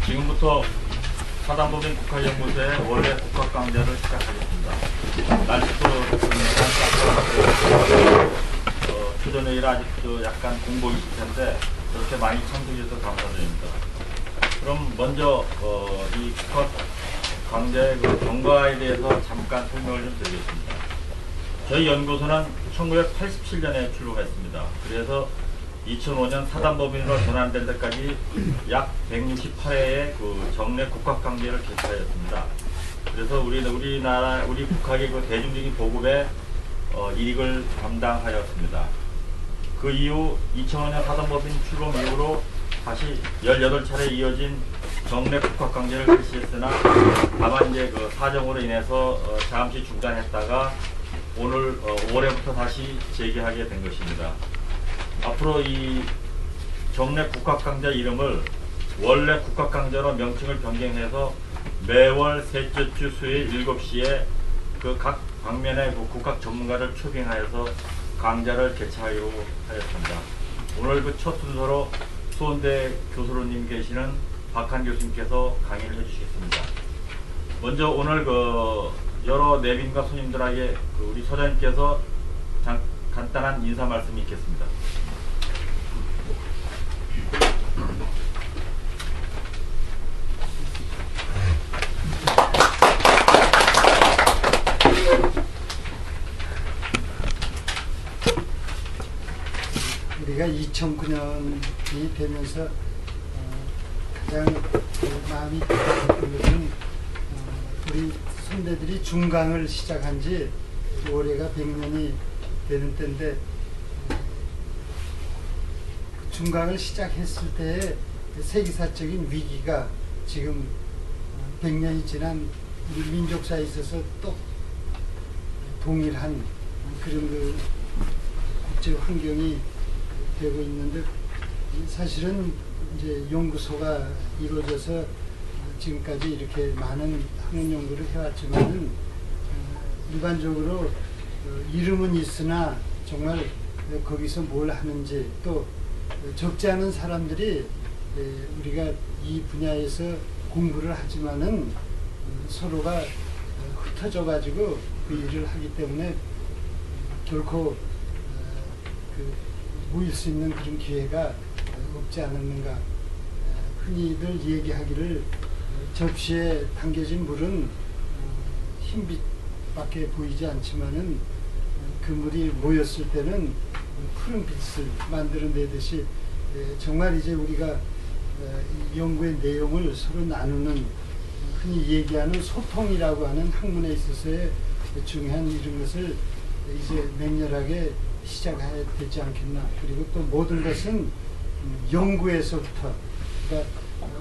지금부터 사단법인 국가연구소의 원래 국학강좌를 시작하겠습니다. 날씨도 초전회의라 아직도 약간 공복이 있을 텐데 그렇게 많이 참석해주셔서 감사드립니다. 그럼 먼저 이 국학강좌의 그 경과에 대해서 잠깐 설명을 좀 드리겠습니다. 저희 연구소는 1987년에 출범했습니다. 그래서 2005년 사단법인으로 전환될 때까지 약 168회의 그 정례 국학강좌를 개최하였습니다. 그래서 우리 국학의 그 대중적인 보급에 일익을 담당하였습니다. 그 이후 2005년 사단법인 출범 이후로 다시 18차례 이어진 정례 국학강좌를 실시했으나 다만 이제 그 사정으로 인해서 잠시 중단했다가 오늘 5월부터 다시 재개하게 된 것입니다. 앞으로 이 정례 국학강좌 이름을 원래 국학강좌로 명칭을 변경해서 매월 셋째 주 수요일 7시에 그 각 방면의 그 국학 전문가를 초빙하여서 강좌를 개최하기로 하였습니다. 오늘 그 첫 순서로 수원대 교수로님 계시는 박한 교수님께서 강의를 해주시겠습니다. 먼저 오늘 그 여러 내빈과 손님들에게 그 우리 소장님께서 간단한 인사 말씀이 있겠습니다. 우리가 2009년이 되면서 가장 마음이 급했던 것은 우리 선배들이 중강을 시작한 지 올해가 100년이 되는 때인데 중강을 시작했을 때의 세계사적인 위기가 지금 100년이 지난 우리 민족사에 있어서 또 동일한 그런 그 국제 환경이 되고 있는데 사실은 이제 연구소가 이루어져서 지금까지 이렇게 많은 학문 연구를 해왔지만은 일반적으로 이름은 있으나 정말 거기서 뭘 하는지 또 적지 않은 사람들이 우리가 이 분야에서 공부를 하지만은 서로가 흩어져 가지고 그 일을 하기 때문에 결코 모일 수 있는 그런 기회가 없지 않았는가. 흔히들 얘기하기를 접시에 담겨진 물은 흰빛밖에 보이지 않지만은 그 물이 모였을 때는 푸른 빛을 만들어내듯이 정말 이제 우리가 연구의 내용을 서로 나누는 흔히 얘기하는 소통이라고 하는 학문에 있어서의 중요한 이런 것을 이제 맹렬하게 시작해야 되지 않겠나. 그리고 또 모든 것은 연구에서부터, 그러니까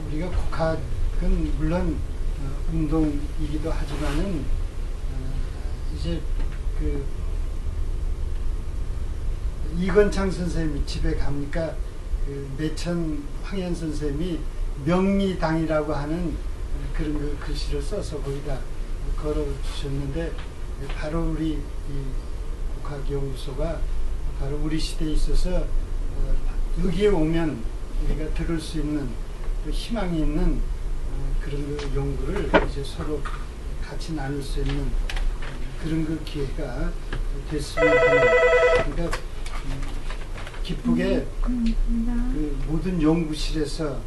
우리가 국학은 물론 운동이기도 하지만은 이제 그 이건창 선생님이 집에 가니까 그 매천 황현 선생님이 명리당이라고 하는 그런 그 글씨를 써서 거기다 걸어 주셨는데 바로 우리 이 국학연구소가 바로 우리 시대에 있어서 여기에 오면 우리가 들을 수 있는 또 희망이 있는 그런 그 연구를 이제 서로 같이 나눌 수 있는 그런 그 기회가 됐으면 하는, 그러니까 기쁘게 그 모든 연구실에서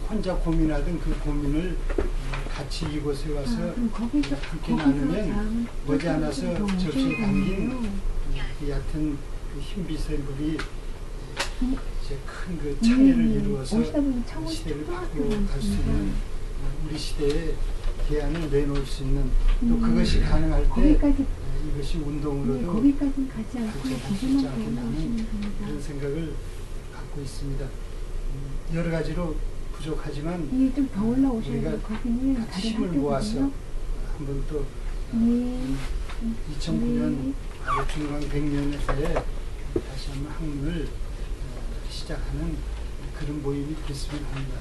혼자 고민하던 그 고민을 같이 이곳에 와서 함께 나누면 머지않아서 접시에 담긴 얕은 그 흰빛의 물이 이제 큰 그 창의를 이루어서 시대를 바꾸어 갈 수 있는 우리 시대에 대안을 내놓을 수 있는 또 그것이 가능할 때 이것이 운동으로도 발전할 수 있지 않겠나는 그런 생각을 갖고 있습니다. 여러 가지로 부족하지만 우리가 같이 힘을 모아서 한번 또 2009년 중강 100년에 다시 한번 학문을 시작하는 그런 모임이 됐으면 합니다.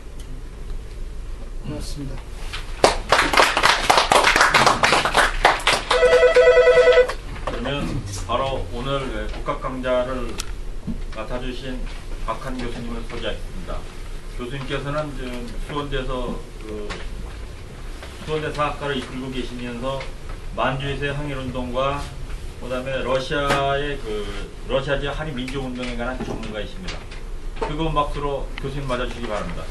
고맙습니다. 그러면 바로 오늘 국학강좌를 맡아주신 박한 교수님을 소개하겠습니다. 교수님께서는 지금 수원대에서 수원대 사학과를 이끌고 계시면서 만주에서의 항일운동과 그다음에 러시아의 러시아 지역 한일 민족운동에 관한 전문가이십니다. 뜨거운 박수로 교수님 맞아주시기 바랍니다.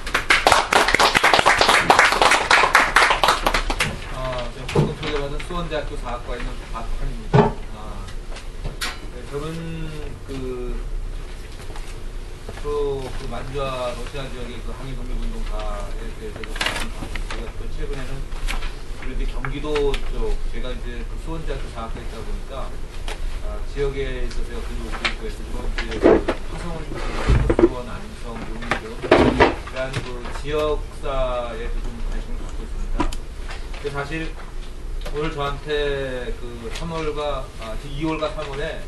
방금 소개받은 수원대학교 사학과에 있는 박환입니다. 네, 저는 만주와 러시아 지역의 항일 독립운동가에 대해서 봤고요. 또 최근에는 그런데 경기도 쪽, 제가 이제 수원대학교 사학과에 있다 보니까 지역에 있어서 근무를 있고 해서 이번 화성원, 수원, 안성, 용인 등 이러한 지역사에 좀 관심을 갖고 있습니다. 근데 사실 오늘 저한테 2월과 3월에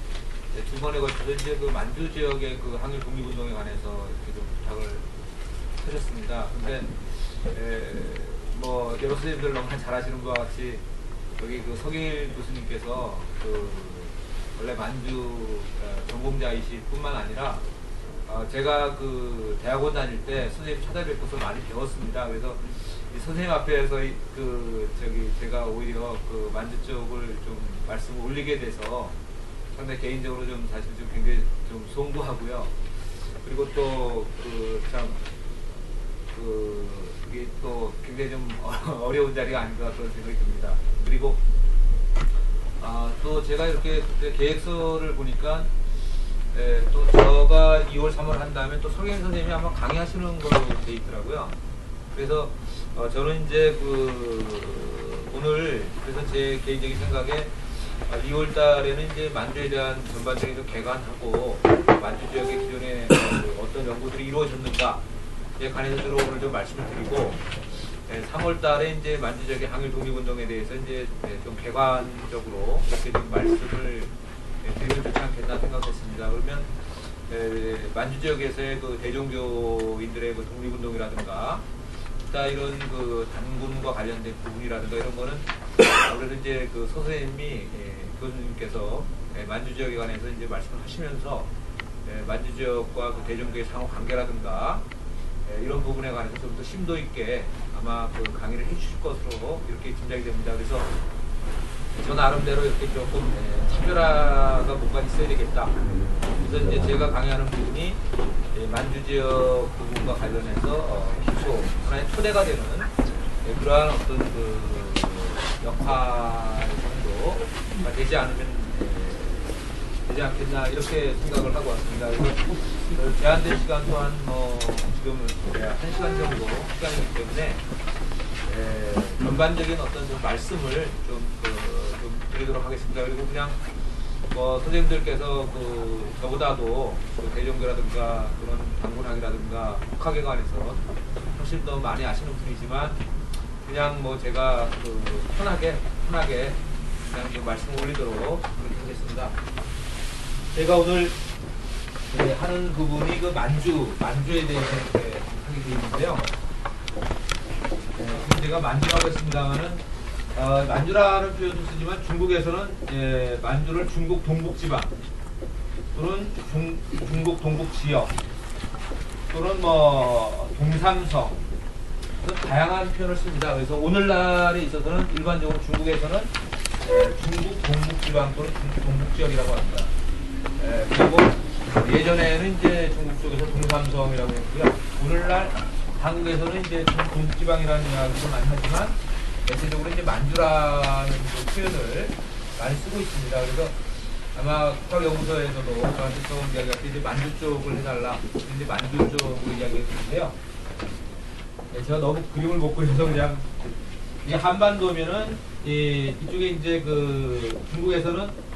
두 번에 걸쳐서 이제 만주 지역의 항일 독립운동에 관해서 이렇게 좀 부탁을 하셨습니다. 근데 여러 선생님들 너무 잘 아시는 것과 같이 여기 서길 교수님께서 원래 만주 전공자이실 뿐만 아니라 제가 대학원 다닐 때 선생님 찾아뵙고서 많이 배웠습니다. 그래서 이 선생님 앞에서 제가 오히려 만주 쪽을 좀 말씀을 올리게 돼서 상당히 개인적으로 좀 사실 좀 굉장히 좀 송구하고요. 그리고 또 이게 또 굉장히 좀 어려운 자리가 아닌가 그런 생각이 듭니다. 그리고 또 제가 이렇게 계획서를 보니까 또 저가 2월, 3월 한 다음에 또 서경 선생님이 아마 강의하시는 걸로 돼 있더라고요. 그래서 저는 이제 오늘 그래서 제 개인적인 생각에 2월 달에는 이제 만주에 대한 전반적인 좀 개관하고 만주 지역의 기존에 어떤 연구들이 이루어졌는가에 관해서 오늘 좀 말씀을 드리고 3월 달에 이제 만주 지역의 항일 독립운동에 대해서 이제 좀 개관적으로 이렇게 좀 말씀을 드리면 좋지 않겠나 생각했습니다. 그러면 만주 지역에서의 대종교인들의 독립운동이라든가 이런 단군과 관련된 부분이라든가 이런 거는 아무래도 이제 서 선생님이 교수님께서 만주 지역에 관해서 이제 말씀을 하시면서 만주 지역과 대종교의 상호 관계라든가 이런 부분에 관해서 좀 더 심도 있게 아마 강의를 해주실 것으로 이렇게 짐작이 됩니다. 그래서 저 나름대로 이렇게 조금 차별화가 뭔가 있어야 되겠다. 그래서 이제 제가 강의하는 부분이 만주 지역 부분과 관련해서 기초, 하나의 토대가 되는 그러한 어떤 역할 정도가 되지 않겠나 이렇게 생각을 하고 왔습니다. 그래서 제한된 시간 또한 지금 1시간 정도 시간이기 때문에 전반적인 어떤 좀 말씀을 좀 드리도록 하겠습니다. 그리고 그냥 선생님들께서 저보다도 대종교라든가 그런 단군학이라든가 국학에 관해서 훨씬 더 많이 아시는 분이지만 그냥 제가 편하게 그냥 좀 말씀을 올리도록 그렇게 하겠습니다. 제가 오늘 하는 부분이 만주에 대해서 이렇게 하게 되어 있는데요. 지금 제가 만주라고 했습니다만은 만주라는 표현도 쓰지만 중국에서는 만주를 중국 동북지방 또는 중국 동북지역 또는 동삼성 다양한 표현을 씁니다. 그래서 오늘날에 있어서는 일반적으로 중국에서는 중국 동북지방 또는 중국 동북지역이라고 합니다. 그리고 예전에는 이제 중국 쪽에서 동삼성이라고 했고요. 오늘날 한국에서는 이제 중국 동북지방이라는 이야기도 많이 하지만 대체적으로 이제 만주라는 표현을 많이 쓰고 있습니다. 그래서 아마 국학연구소에서도 저한테 처음 이야기할 때 이제 만주 쪽을 해달라. 이제 만주 쪽으로 이야기했는데요. 제가 너무 그림을 못 그려서 그냥 이게 한반도면은 이쪽에 이제 중국에서는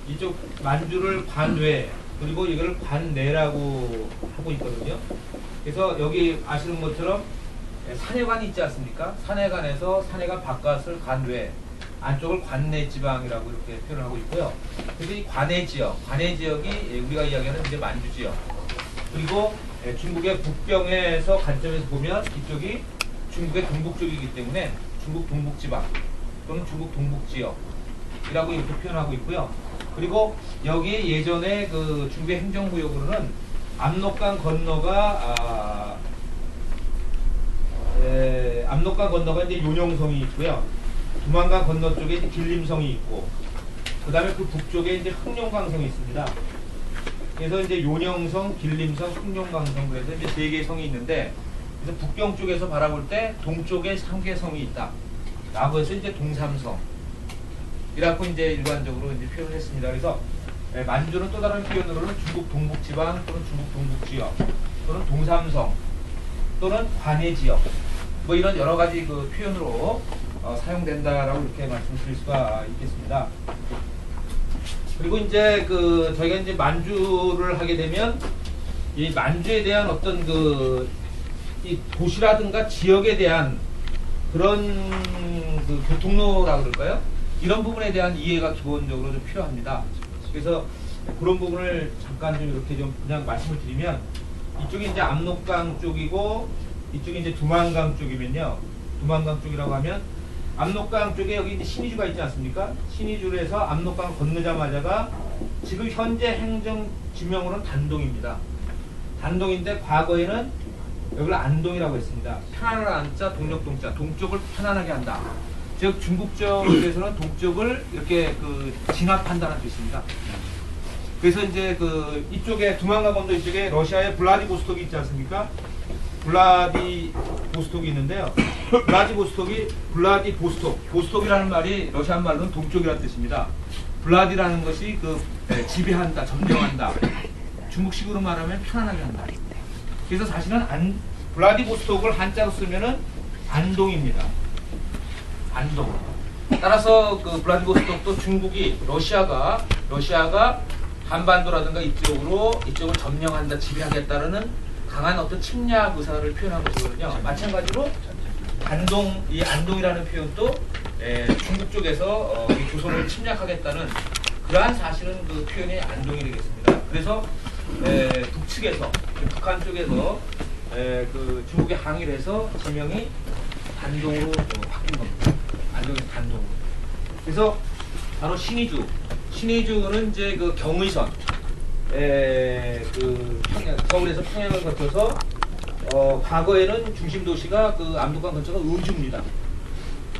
이쪽 만주를 관외 그리고 이걸 관내라고 하고 있거든요. 그래서 여기 아시는 것처럼 산해관이 있지 않습니까? 산해관에서 산해관 바깥을 관외, 안쪽을 관내 지방이라고 이렇게 표현하고 있고요. 그래서 이 관내 지역이 우리가 이야기하는 이제 만주 지역. 그리고 중국의 북경에서 관점에서 보면 이쪽이 중국의 동북 쪽이기 때문에 중국 동북지방 또는 중국 동북지역이라고 이렇게 표현하고 있고요. 그리고 여기 예전에 중국의 행정구역으로는 압록강 건너가 압록강 건너가 이제 요령성이 있고요. 두만강 건너 쪽에 이제 길림성이 있고, 그 다음에 그 북쪽에 이제 흑룡강성이 있습니다. 그래서 이제 요령성, 길림성, 흑룡강성 그래서 이제 세 개의 성이 있는데, 그래서 북경 쪽에서 바라볼 때 동쪽에 3개의 성이 있다. 라고 해서 이제 동삼성. 이라고 이제 일반적으로 이제 표현을 했습니다. 그래서 만주는 또 다른 표현으로는 중국 동북지방 또는 중국 동북지역 또는 동삼성 또는 관해지역 뭐 이런 여러 가지 그 표현으로 사용된다라고 이렇게 말씀드릴 수가 있겠습니다. 그리고 이제 그 저희가 이제 만주를 하게 되면 이 만주에 대한 어떤 그 이 도시라든가 지역에 대한 그런 그 교통로라고 그럴까요? 이런 부분에 대한 이해가 기본적으로 좀 필요합니다. 그래서 그런 부분을 잠깐 좀 이렇게 좀 그냥 말씀을 드리면, 이쪽이 이제 압록강 쪽이고 이쪽이 이제 두만강 쪽이면요. 두만강 쪽이라고 하면 압록강 쪽에 여기 이제 신의주가 있지 않습니까? 신의주로 해서 압록강 건너자마자가 지금 현재 행정 지명으로는 단동입니다. 단동인데 과거에는 여기를 안동이라고 했습니다. 편안한 안자, 동력동자, 동쪽을 편안하게 한다. 즉 중국적에서는 동쪽을 이렇게 그 진압한다는 뜻입니다. 그래서 이제 그 이쪽에 두만강 건너 이쪽에 러시아의 블라디보스톡이 있지 않습니까? 블라디보스톡이 있는데요. 보스톡이라는 말이 러시안 말로는 동쪽이라는 뜻입니다. 블라디라는 것이 그 지배한다, 점령한다. 중국식으로 말하면 편안하게 한다. 그래서 사실은 블라디보스톡을 한자로 쓰면은 안동입니다. 안동. 따라서 그 블라디보스톡도 중국이 러시아가 한반도라든가 이쪽을 점령한다, 지배하겠다는 강한 어떤 침략 의사를 표현한 것이거든요. 마찬가지로 이 안동이라는 표현도 중국 쪽에서 이 조선을 침략하겠다는 그러한 사실은 그 표현이 안동이 되겠습니다. 그래서 북측에서 북한 쪽에서 그 중국에 항의를 해서 지명이 단동으로 바뀐 겁니다. 안동에서 단동으로. 그래서 바로 신의주는 이제 그 경의선, 그 서울에서 평양을 거쳐서 과거에는 중심 도시가 그 압록강 근처가 의주입니다.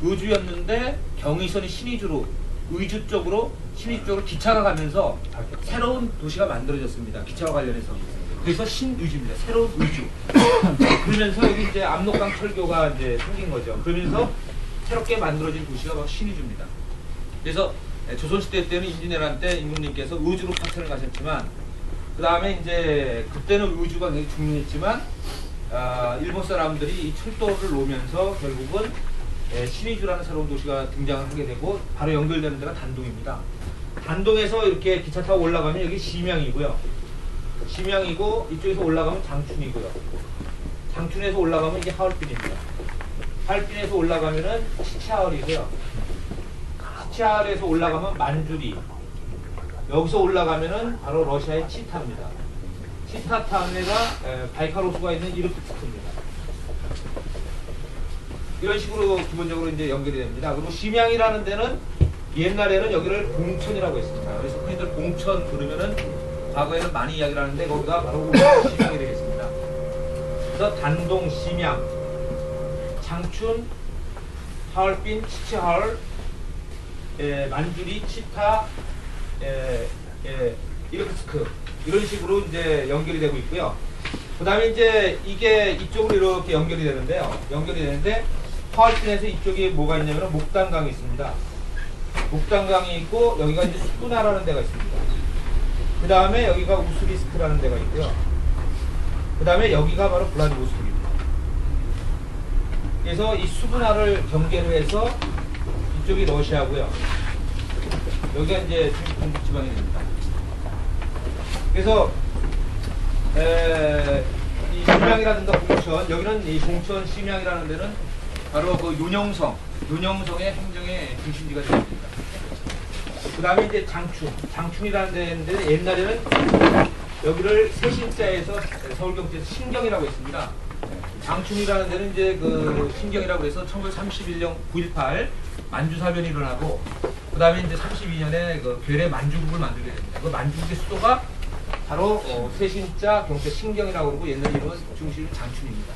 의주였는데 경의선이 신의주 쪽으로 기차가 가면서 새로운 도시가 만들어졌습니다. 기차와 관련해서. 그래서 신의주입니다. 새로운 의주. 그러면서 여기 이제 압록강 철교가 이제 생긴 거죠. 그러면서 새롭게 만들어진 도시가 바로 신의주입니다. 그래서 조선시대 때는 임진왜란 때 임금님께서 의주로 파천을 가셨지만, 그 다음에 이제 그때는 의주가 굉장히 중요했지만, 일본 사람들이 이 철도를 놓으면서 결국은 신의주라는 새로운 도시가 등장을 하게 되고, 바로 연결되는 데가 단동입니다. 단동에서 이렇게 기차 타고 올라가면 여기 심양이고요. 심양이고, 이쪽에서 올라가면 장춘이고요. 장춘에서 올라가면 이게 하얼빈입니다. 하얼빈에서 올라가면은 시차하얼이고요. 시차하얼에서 올라가면 만주리. 여기서 올라가면은 바로 러시아의 치타입니다. 치타타운에가 바이칼 호수가 있는 이르쿠츠크입니다. 이런 식으로 기본적으로 이제 연결이 됩니다. 그리고 심양이라는 데는 옛날에는 여기를 봉천이라고 했습니다. 그래서 흔히들 봉천 부르면은 과거에는 많이 이야기를 하는데 거기가 바로 심양이 되겠습니다. 그래서 단동, 심양, 장춘, 하얼빈, 치치하얼, 만주리, 치타, 이르쿠츠크 이런 식으로 이제 연결이 되고 있고요. 그 다음에 이제 이게 이쪽으로 이렇게 연결이 되는데 하얼빈에서 이쪽에 뭐가 있냐면 목단강이 있습니다. 목단강이 있고 여기가 이제 수구나라는 데가 있습니다. 그 다음에 여기가 우스리스크라는 데가 있고요. 그 다음에 여기가 바로 블라디보스톡입니다. 그래서 이 수구나를 경계로 해서 이쪽이 러시아고요. 여기가 이제 중국 동북지방이 됩니다. 그래서 이 심양이라든가 봉천, 여기는 이 봉천 심양이라는 데는 바로 그 요령성의 행정의 중심지가 됩니다. 그 다음에 이제 장춘이라는 데인데 옛날에는 여기를 세신자에서 서울경제에서 신경이라고 했습니다. 장춘이라는 데는 이제 그 신경이라고 해서 1931년 9.18 만주사변이 일어나고, 그 다음에 이제 32년에 그 괴뢰 만주국을 만들게 됩니다. 그 만주국의 수도가 바로 세신자 경제 신경이라고 그러고 옛날 이름은 중심이 장춘입니다.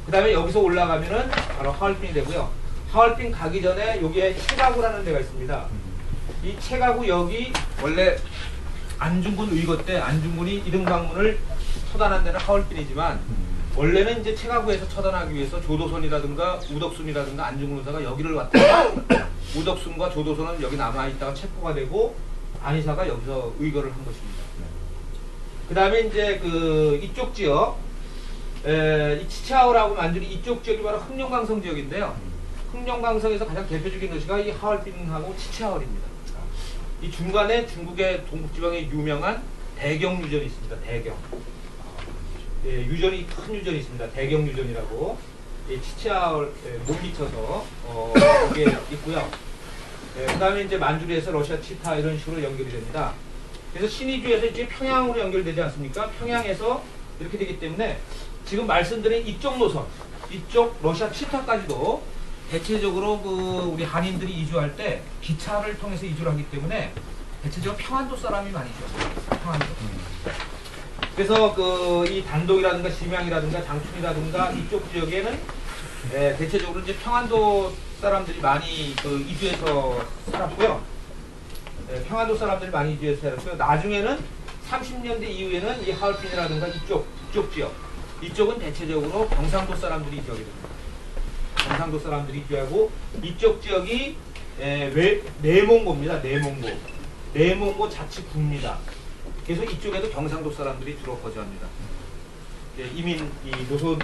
그 그 다음에 여기서 올라가면은 바로 하얼빈이 되고요. 하얼빈 가기 전에 여기에 채가구라는 데가 있습니다. 이 채가구 여기 원래 안중근 의거 때 안중근이 이등방문을 처단한 데는 하얼빈이지만 원래는 이제 채가구에서 처단하기 위해서 조도선이라든가 우덕순이라든가 안중근 의사가 여기를 왔다가 우덕순과 조도선은 여기 남아있다가 체포가 되고 안의사가 여기서 의거를 한 것입니다. 그 다음에 이제 그 이쪽 지역, 이 치차오라고 만주리 이쪽 지역이 바로 흑룡강성 지역인데요. 흑룡강성에서 가장 대표적인 도시가 이 하얼빈하고 치차오입니다. 이 중간에 중국의 동북지방에 유명한 대경 유전이 있습니다. 대경. 예, 유전이 큰 유전이 있습니다. 대경 유전이라고. 치차오에 못 미쳐서 이게 있고요. 그 다음에 이제 만주리에서 러시아 치타 이런 식으로 연결이 됩니다. 그래서 신의주에서 이제 평양으로 연결되지 않습니까? 평양에서 이렇게 되기 때문에 지금 말씀드린 이쪽 노선, 이쪽 러시아 치타까지도 대체적으로 그 우리 한인들이 이주할 때 기차를 통해서 이주를 하기 때문에 대체적으로 평안도 사람이 많이 이주합니다. 평안도. 그래서 그 이 단독이라든가 심양이라든가 장춘이라든가 이쪽 지역에는 대체적으로 이제 평안도 사람들이 많이 그 이주해서 살았고요. 평안도 사람들이 많이 이주해서 살았고요. 나중에는 30년대 이후에는 이 하얼빈이라든가 이쪽 지역, 이쪽은 대체적으로 경상도 사람들이 이주하게 됩니다. 경상도 사람들이 이주하고 이쪽 지역이 내몽고입니다. 내몽고 자치구입니다. 그래서 이쪽에도 경상도 사람들이 주로 거주합니다. 이민 이 노선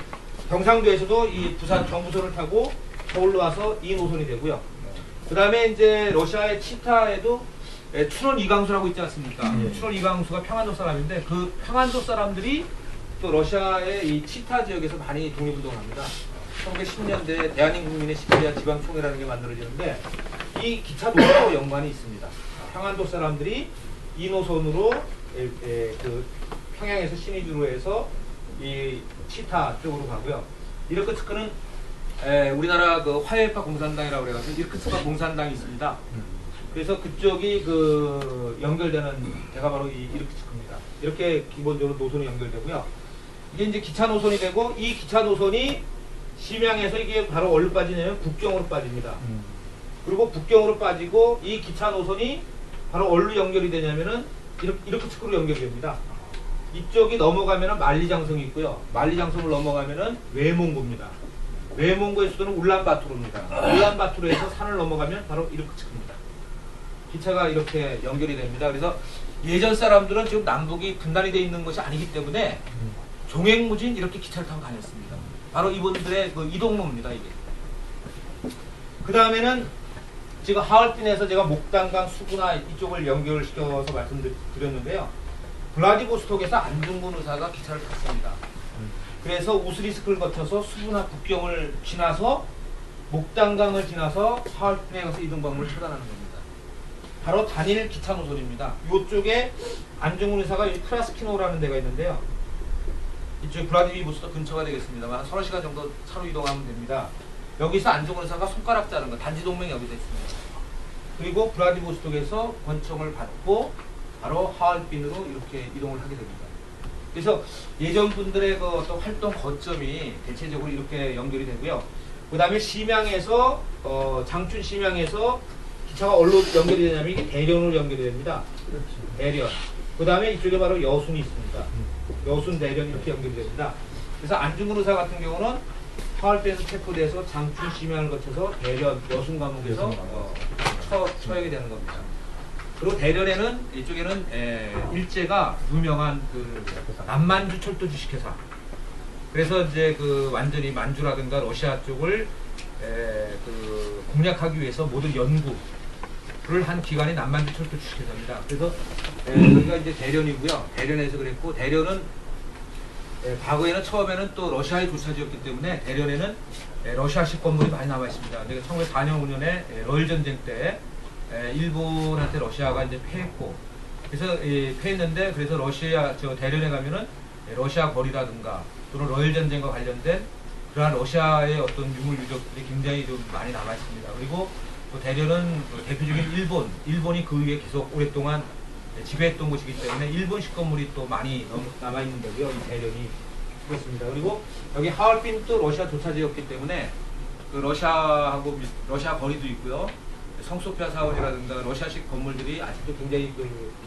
경상도에서도 이 부산 경부선을 타고 서울로 와서 이 노선이 되고요. 그 다음에 이제 러시아의 치타에도 춘원 이강수라고 있지 않습니까? 춘원 이강수가 평안도 사람인데 그 평안도 사람들이 또 러시아의 이 치타 지역에서 많이 독립운동을 합니다. 1910년대 대한민국민의 시베리아 지방총회라는 게 만들어지는데 이 기차 노선하고 연관이 있습니다. 평안도 사람들이 이 노선으로 그 평양에서 신의주로 해서 이 치타 쪽으로 가고요. 이르크츠크는 우리나라 그 화해파 공산당이라고 그래가지고 이르크츠크가 공산당이 있습니다. 그래서 그쪽이 그 연결되는 데가 바로 이 이르크츠크입니다. 이렇게 기본적으로 노선이 연결되고요. 이게 이제 기차 노선이 되고 이 기차 노선이 심양에서 이게 바로 어디로 빠지냐면 북경으로 빠집니다. 그리고 북경으로 빠지고 이 기차 노선이 바로 어디로 연결이 되냐면은 이르크츠크로 연결이 됩니다. 이쪽이 넘어가면은 만리장성이 있고요. 만리장성을 넘어가면은 외몽고입니다. 외몽고의 수도는 울란바토르입니다. 울란바토르에서 산을 넘어가면 바로 이르크츠크입니다. 기차가 이렇게 연결이 됩니다. 그래서 예전 사람들은 지금 남북이 분단이 되어 있는 것이 아니기 때문에 종횡무진 이렇게 기차를 타고 다녔습니다. 바로 이분들의 그 이동로입니다. 이게. 그 다음에는 지금 하얼빈에서 제가 목단강 수구나 이쪽을 연결시켜서 말씀드렸는데요. 블라디보스톡에서 안중근 의사가 기차를 탔습니다. 그래서 우스리스크를 거쳐서 수구나 북경을 지나서 목단강을 지나서 하얼빈에 가서 이등방문을 처단하는 겁니다. 바로 단일 기차 노선입니다. 이쪽에 안중근 의사가 크라스키노라는 데가 있는데요. 이쪽 블라디보스톡 근처가 되겠습니다만 한 30시간 정도 차로 이동하면 됩니다. 여기서 안중근 의사가 손가락 자른 거 단지 동맹 여기서 있습니다. 그리고 블라디보스톡에서 권총을 받고 바로 하얼빈으로 이렇게 이동을 하게 됩니다. 그래서 예전 분들의 그 어떤 활동 거점이 대체적으로 이렇게 연결이 되고요. 그 다음에 심양에서 장춘 심양에서 기차가 어디로 연결이 되냐면 이게 대련으로 연결이 됩니다. 대련. 그 다음에 이쪽에 바로 여순이 있습니다. 여순 대련 이렇게 연결이 됩니다. 그래서 안중근 의사 같은 경우는 하얼빈에서 체포돼서 장춘 심양을 거쳐서 대련 여순 감옥에서 처하게 되는 겁니다. 그리고 대련에는 이쪽에는 일제가 유명한 그 남만주 철도 주식회사. 그래서 이제 그 완전히 만주라든가 러시아 쪽을 그 공략하기 위해서 모든 연구를 한 기관이 남만주 철도 주식회사입니다. 그래서 여기가 이제 대련이고요. 대련에서 그랬고 대련은 과거에는 처음에는 또 러시아의 조차지였기 때문에 대련에는 러시아식 건물이 많이 남아 있습니다. 1904년 5년에 러일 전쟁 때 일본한테 러시아가 이제 패했고, 그래서 패했는데 그래서 러시아 대련에 가면은 러시아 거리라든가 또는 러일 전쟁과 관련된 그러한 러시아의 어떤 유물 유적들이 굉장히 좀 많이 남아 있습니다. 그리고 또 대련은 대표적인 일본이 그 위에 계속 오랫동안 지배했던 곳이기 때문에 일본식 건물이 또 많이 남아 있는 데고요. 이 대련이. 있습니다. 그리고 여기 하얼빈 또 러시아 조차지였기 때문에 그 러시아하고 러시아 거리도 있고요. 성소피아 사원이라든가 러시아식 건물들이 아직도 굉장히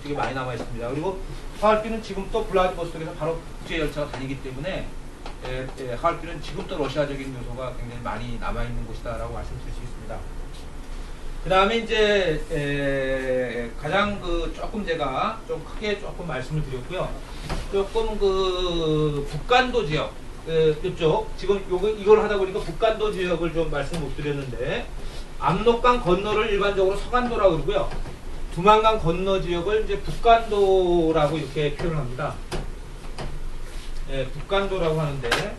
이쪽에 많이 남아 있습니다. 그리고 하얼빈은 지금 또 블라디보스톡에서 바로 국제 열차가 다니기 때문에 하얼빈은 지금 또 러시아적인 요소가 굉장히 많이 남아 있는 곳이다라고 말씀드릴 수 있습니다. 그 다음에 이제 가장 조금 제가 좀 크게 조금 말씀을 드렸고요. 조금 북간도 지역 이쪽 지금 이걸 하다 보니까 북간도 지역을 좀 말씀 못 드렸는데, 압록강 건너를 일반적으로 서간도라고 그러고요. 두만강 건너 지역을 이제 북간도라고 이렇게 표현합니다. 북간도라고 하는데,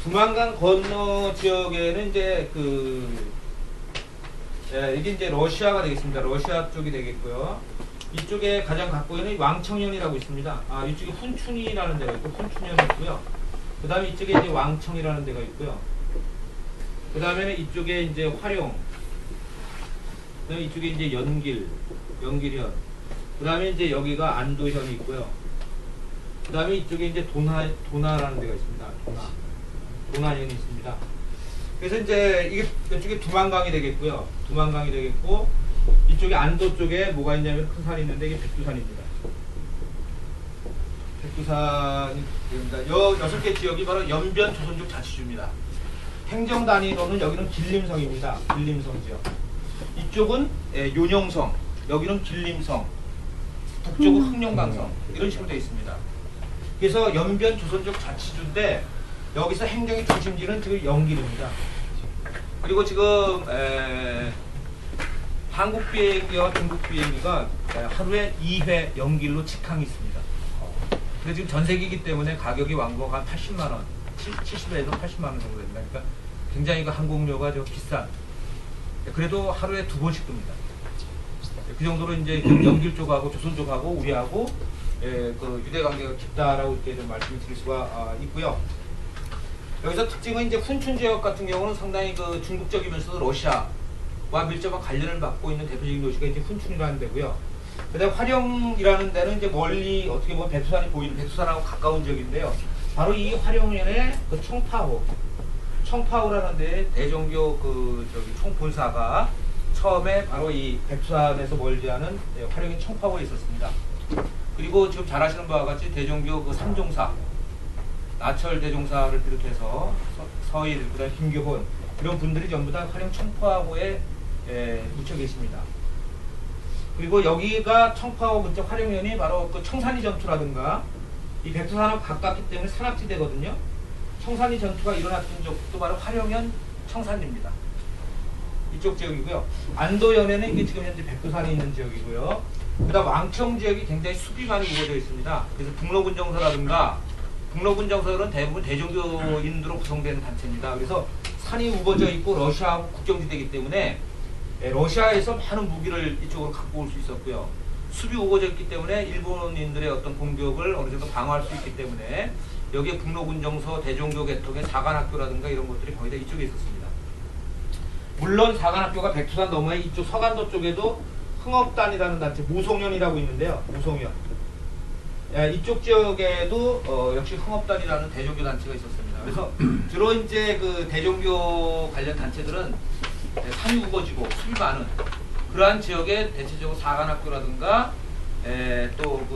두만강 건너 지역에는 이제 이게 이제 러시아가 되겠습니다. 러시아 쪽이 되겠고요. 이쪽에 가장 가까이는 왕청현이라고 있습니다. 이쪽에 훈춘이라는 데가 있고, 훈춘현이 있고요. 그 다음에 이쪽에 이제 왕청이라는 데가 있고요. 그 다음에는 이쪽에 이제 활용, 그 다음에 이쪽에 이제 연길현, 그 다음에 이제 여기가 안도현이 있고요. 그 다음에 이쪽에 이제 도나라는 데가 있습니다. 도나현이 있습니다. 그래서 이제 이쪽에 두만강이 되겠고요. 두만강이 되겠고, 이쪽에 안도 쪽에 뭐가 있냐면 큰 산이 있는데 이게 백두산입니다. 백두산이 됩니다. 6개 지역이 바로 연변 조선족 자치주입니다. 행정 단위로는 여기는 길림성입니다. 길림성 지역. 이쪽은 요녕성, 여기는 길림성, 북쪽은 흑룡강성, 이런 식으로 되어 있습니다. 그래서 연변 조선족 자치주인데, 여기서 행정의 중심지는 지금 영길입니다. 그리고 지금 한국 비행기와 중국 비행기가 하루에 2회 영길로 직항이 있습니다. 근데 지금 전세기이기 때문에 가격이 왕복 한 80만원, 70에서 80만원 정도 됩니다. 그러니까 굉장히 항공료가 좀 비싼. 그래도 하루에 2번씩 뜹니다. 그 정도로 이제 영길 쪽하고 조선 쪽하고 우리하고 유대 관계가 깊다라고 이렇게 좀 말씀을 드릴 수가 있고요. 여기서 특징은 이제 훈춘 지역 같은 경우는 상당히 중국적이면서도 러시아와 밀접한 관련을 맡고 있는 대표적인 도시가 이제 훈춘이라는 데고요. 그다음 활용이라는 데는 이제 멀리 어떻게 보면 백두산이 보이는, 백두산하고 가까운 지역인데요. 바로 이 활용현의 청파호라는 데 대종교 총본사가 처음에 바로 이 백두산에서 멀지 않은 활용현 청파호에 있었습니다. 그리고 지금 잘 아시는 바와 같이 대종교 삼종사, 나철 대종사를 비롯해서 서일, 그다음 김교본, 이런 분들이 전부 다 활용 청파호에 묻혀 계십니다. 그리고 여기가 청파호 근처 활용현이 바로 청산리 전투라든가 이 백두산하고 가깝기 때문에 산악지대거든요. 청산리 전투가 일어났던 적도 바로 활용현 청산리입니다. 이쪽 지역이고요. 안도현에는 이게 지금 현재 백두산이 있는 지역이고요. 그다음 왕청 지역이 굉장히 숲이 많이 우거져 있습니다. 그래서 북로군정서라든가, 북로군정서는 대부분 대종교인으로 구성된 단체입니다. 그래서 산이 우거져 있고 러시아하고 국경지대이기 때문에 러시아에서 많은 무기를 이쪽으로 갖고 올 수 있었고요. 숲이 우거져 있기 때문에 일본인들의 어떤 공격을 어느 정도 방어할 수 있기 때문에 여기에 북로군정서, 대종교 계통의 사관학교라든가 이런 것들이 거의 다 이쪽에 있었습니다. 물론 사관학교가 백두산 너머에 이쪽 서간도 쪽에도 흥업단이라는 단체, 무송연이라고 있는데요. 무송연. 이쪽 지역에도 역시 흥업단이라는 대종교 단체가 있었습니다. 그래서 주로 이제 대종교 관련 단체들은 산이 우거지고 숲이 많은 그러한 지역에 대체적으로 사관학교라든가 또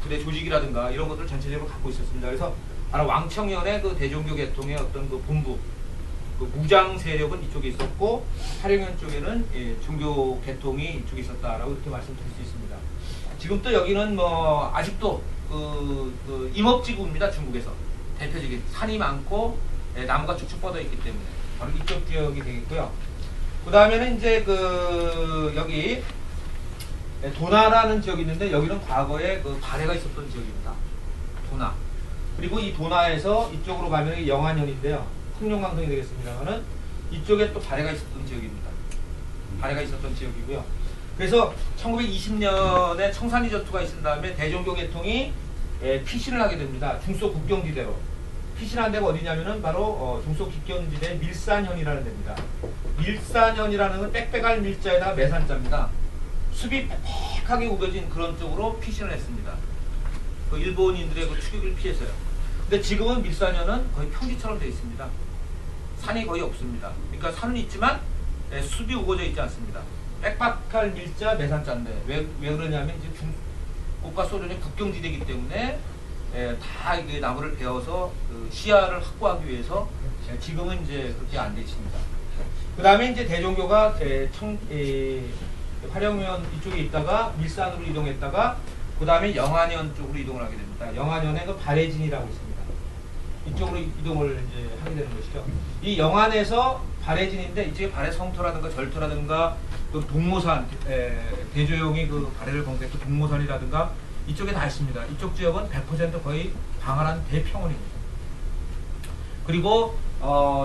부대 조직이라든가 이런 것들을 전체적으로 갖고 있었습니다. 그래서 바로 왕청현의 대종교 계통의 어떤 본부, 무장 세력은 이쪽에 있었고, 활용현 쪽에는 종교 계통이 이쪽에 있었다라고 이렇게 말씀드릴 수 있습니다. 지금 또 여기는 아직도 임업지구입니다. 중국에서 대표적인 산이 많고 나무가 쭉쭉 뻗어 있기 때문에 바로 이쪽 지역이 되겠고요. 그 다음에는 이제 여기 도나라는 지역이 있는데, 여기는 과거에 발해가 있었던 지역입니다. 도나. 그리고 이 도나에서 이쪽으로 가면 영안현인데요. 흑룡강성이 되겠습니다만은 이쪽에 또 발해가 있었던 지역입니다. 발해가 있었던 지역이고요. 그래서 1920년에 청산리 전투가 있은 다음에 대종교 계통이 피신을 하게 됩니다. 중소 국경지대로. 피신한 데가 어디냐면은 바로 중소 국경지대 밀산현이라는 데입니다. 밀산현이라는 건 빽빽할 밀자에다가 매산자입니다. 숲이 빽빽하게 우겨진 그런 쪽으로 피신을 했습니다. 그 일본인들의 그 추격을 피했어요. 근데 지금은 밀사년은 거의 평지처럼 되어 있습니다. 산이 거의 없습니다. 그러니까 산은 있지만 숲이 우거져 있지 않습니다. 빽빽할 밀자 매산자인데 왜 그러냐면 이제 중국과 소련의 국경지대이기 때문에 다 이게 나무를 베어서 그 시야를 확보하기 위해서 지금은 이제 그렇게 안 돼 있습니다. 그 다음에 이제 대종교가 화령면 이쪽에 있다가 밀산으로 이동했다가 그 다음에 영안현 쪽으로 이동을 하게 됩니다. 영안현에 그 발해진이라고 있습니다. 이쪽으로 이동을 이제 하게 되는 것이죠. 이 영안에서 발해진인데 이쪽에 발해 성토라든가 절토라든가 또 동모산 대조영이 그 발해를 건국했던 동모산이라든가 이쪽에 다 있습니다. 이쪽 지역은 100% 거의 방한한 대평원입니다. 그리고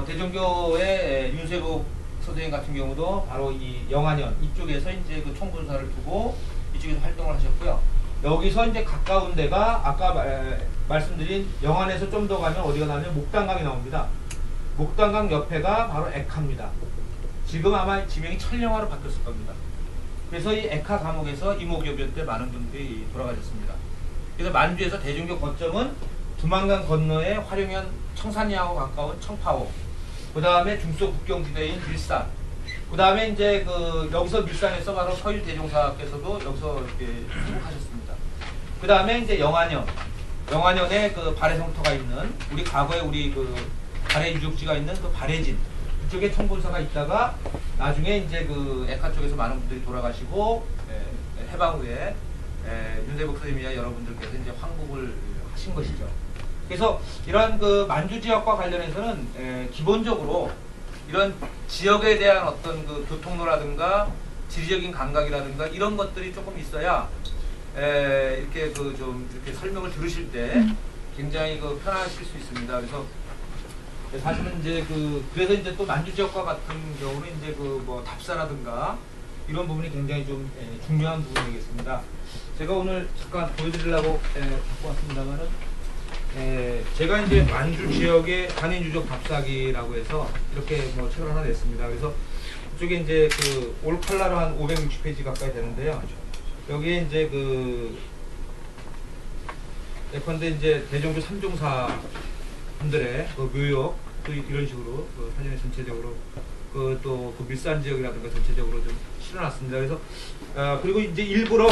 대종교의 윤세복 선생님 같은 경우도 바로 이 영안현 이쪽에서 이제 그 총군사를 두고 이쪽에서 활동을 하셨고요. 여기서 이제 가까운 데가 아까 말씀드린 영안에서 좀 더 가면 어디가 나오냐면 목단강이 나옵니다. 목단강 옆에가 바로 액하입니다. 지금 아마 지명이 천령화로 바뀌었을 겁니다. 그래서 이 액하 감옥에서 이모교변 때 많은 분들이 돌아가셨습니다. 그래서 만주에서 대종교 거점은 두만강 건너에 화령현 청산리하고 가까운 청파호, 그 다음에 중소 국경지대인 밀산, 그 다음에 이제 그 여기서 밀산에서 바로 서일 대종사께서도 여기서 이렇게 수국하셨습니다. 그 다음에 이제 영안현에 그 발해 성터가 있는 우리 과거에 우리 그 발해 유적지가 있는 그 발해진 이쪽에 청군사가 있다가 나중에 이제 그 액하 쪽에서 많은 분들이 돌아가시고 해방 후에 윤세복 선생님이나 여러분들께서 이제 황국을 하신 것이죠. 그래서 이런 그 만주 지역과 관련해서는 기본적으로 이런 지역에 대한 어떤 그 교통로라든가 지리적인 감각이라든가 이런 것들이 조금 있어야 이렇게 그 좀 이렇게 설명을 들으실 때 굉장히 그 편하실 수 있습니다. 그래서 사실은 이제 그래서 이제 또 만주 지역과 같은 경우는 이제 그 뭐 답사라든가 이런 부분이 굉장히 좀 중요한 부분이겠습니다. 제가 오늘 잠깐 보여드리려고 갖고 왔습니다만은 제가 이제 만주 지역의 단인 유적 답사기라고 해서 이렇게 뭐 책을 하나 냈습니다. 그래서 이쪽에 이제 그 올 컬러로 한 560페이지 가까이 되는데요. 여기에 이제 그 예컨대 이제 대종교 3종사 분들의 그 묘역 또 이런 식으로 그 사진에 전체적으로 그 또 그 밀산 지역이라든가 전체적으로 좀 실어놨습니다. 그래서 그리고 이제 일부러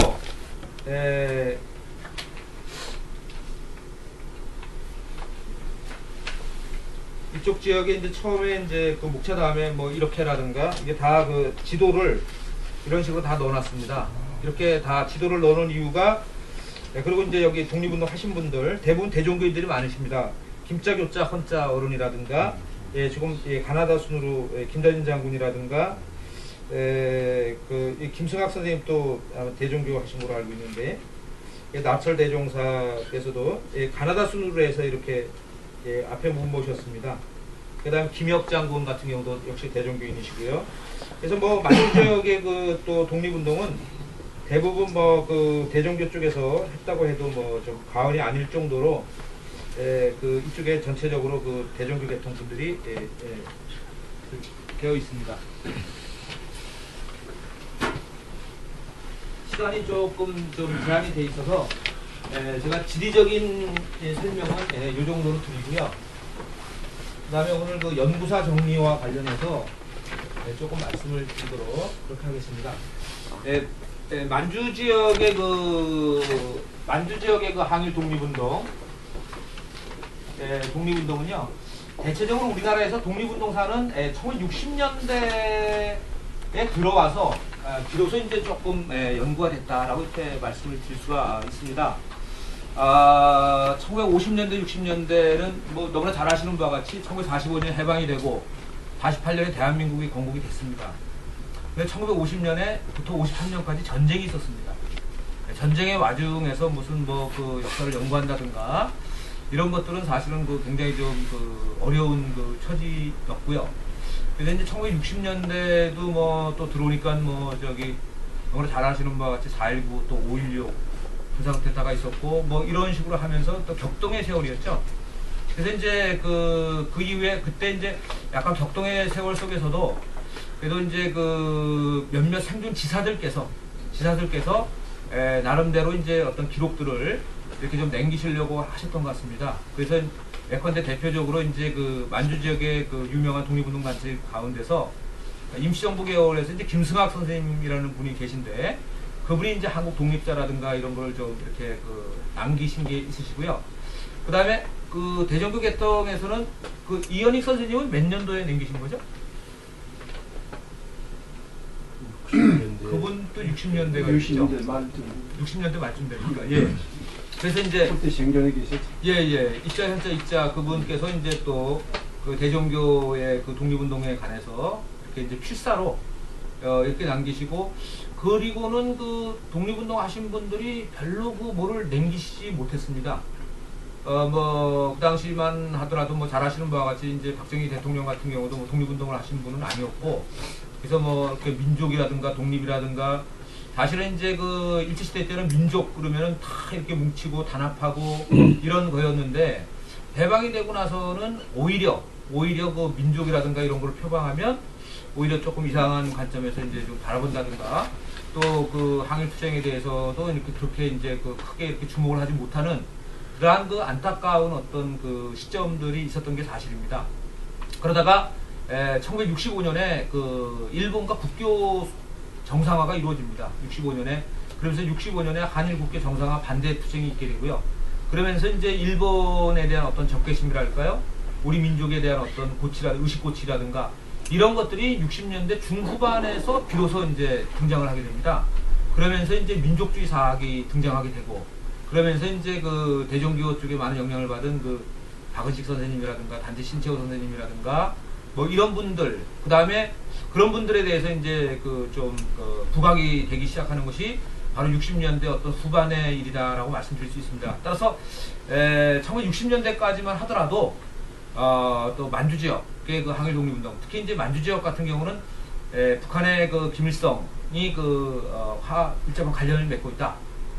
이쪽 지역에 이제 처음에 이제 그 목차 다음에 뭐 이렇게라든가 이게 다 그 지도를 이런 식으로 다 넣어놨습니다. 이렇게 다 지도를 넣어놓은 이유가 그리고 이제 여기 독립운동 하신 분들 대부분 대종교인들이 많으십니다. 김자, 교자, 헌자 어른이라든가 지금 가나다 순으로 김다진 장군이라든가 그 김승학 선생님 또 대종교 하신 걸로 알고 있는데 나철 대종사께서도 가나다 순으로 해서 이렇게 앞에 못 모셨습니다. 그 다음 김혁 장군 같은 경우도 역시 대종교인이시고요. 그래서 뭐 만주 지역의 그 또 독립운동은 대부분 뭐 그 대종교 쪽에서 했다고 해도 뭐 좀 과언이 아닐 정도로 그 이쪽에 전체적으로 그 대종교 계통 분들이 되어 있습니다. 시간이 조금 좀 제한이 돼 있어서 제가 지리적인 설명은 이 정도로 드리고요. 그 다음에 오늘 그 연구사 정리와 관련해서 조금 말씀을 드리도록 그렇게 하겠습니다. 만주 지역의 그 항일 독립운동, 독립운동은요, 대체적으로 우리나라에서 독립운동사는 1960년대에 들어와서 비로소 이제 조금 연구가 됐다라고 이렇게 말씀을 드릴 수가 있습니다. 1950년대, 60년대는 뭐 너무나 잘 아시는 바와 같이 1945년 해방이 되고 48년에 대한민국이 건국이 됐습니다. 근데 1950년에부터 53년까지 전쟁이 있었습니다. 전쟁의 와중에서 무슨 뭐 그 역사를 연구한다든가 이런 것들은 사실은 그 굉장히 좀 그 어려운 그 처지였고요. 그래서 이제 1960년대도 뭐 또 들어오니까 뭐 저기 너무나 잘 아시는 바와 같이 4.19 또 5.16 군사국대타가 있었고 뭐 이런 식으로 하면서 또 격동의 세월이었죠. 그래서 이제 그 이후에 그때 이제 약간 격동의 세월 속에서도 그래도 이제 그 몇몇 생존 지사들께서 나름대로 이제 어떤 기록들을 이렇게 좀 남기시려고 하셨던 것 같습니다. 그래서 예컨대 대표적으로 이제 그 만주 지역의 그 유명한 독립운동 단체 가운데서 임시정부 개혁에서 이제 김승학 선생님이라는 분이 계신데, 그분이 이제 한국 독립자라든가 이런 걸 좀 이렇게 그 남기신 게 있으시고요. 그 다음에 그 대전교 개통에서는 그 이현익 선생님은 몇 년도에 남기신 거죠? 그분도 60년대가 있죠. 60년대 말쯤 되니까. 예. 그래서 이제 그때 생전에 계셨죠. 예예. 입자 현자 입자 그분께서 이제 또 그 대전교의 그 독립운동에 관해서 이렇게 이제 필사로 이렇게 남기시고, 그리고는 그 독립운동 하신 분들이 별로 그 뭐를 남기시지 못했습니다. 뭐 그 당시만 하더라도 뭐 잘 아시는 바와 같이 이제 박정희 대통령 같은 경우도 뭐 독립운동을 하신 분은 아니었고, 그래서 뭐 이렇게 민족이라든가 독립이라든가, 사실은 이제 그 일제시대 때는 민족 그러면은 다 이렇게 뭉치고 단합하고 이런 거였는데, 해방이 되고 나서는 오히려 그 민족이라든가 이런 걸 표방하면 오히려 조금 이상한 관점에서 이제 좀 바라본다든가, 또 그 항일투쟁에 대해서도 이렇게 그렇게 이제 그 크게 이렇게 주목을 하지 못하는 그러한 그 안타까운 어떤 그 시점들이 있었던 게 사실입니다. 그러다가 1965년에 그 일본과 국교 정상화가 이루어집니다. 65년에. 그러면서 65년에 한일 국교 정상화 반대 투쟁이 있게 되고요. 그러면서 이제 일본에 대한 어떤 적개심이랄까요? 우리 민족에 대한 어떤 의식고치라든가 이런 것들이 60년대 중후반에서 비로소 이제 등장을 하게 됩니다. 그러면서 이제 민족주의 사학이 등장하게 되고, 그러면서 이제 그 대종교 쪽에 많은 영향을 받은 그 박은식 선생님이라든가 단지 신채호 선생님이라든가 뭐 이런 분들, 그 다음에 그런 분들에 대해서 이제 그 좀 부각이 되기 시작하는 것이 바로 60년대 어떤 후반의 일이다라고 말씀드릴 수 있습니다. 따라서 1960년대까지만 하더라도 또 만주 지역의 그 항일 독립운동, 특히 이제 만주 지역 같은 경우는 북한의 그 김일성이 일정한 관련을 맺고 있다.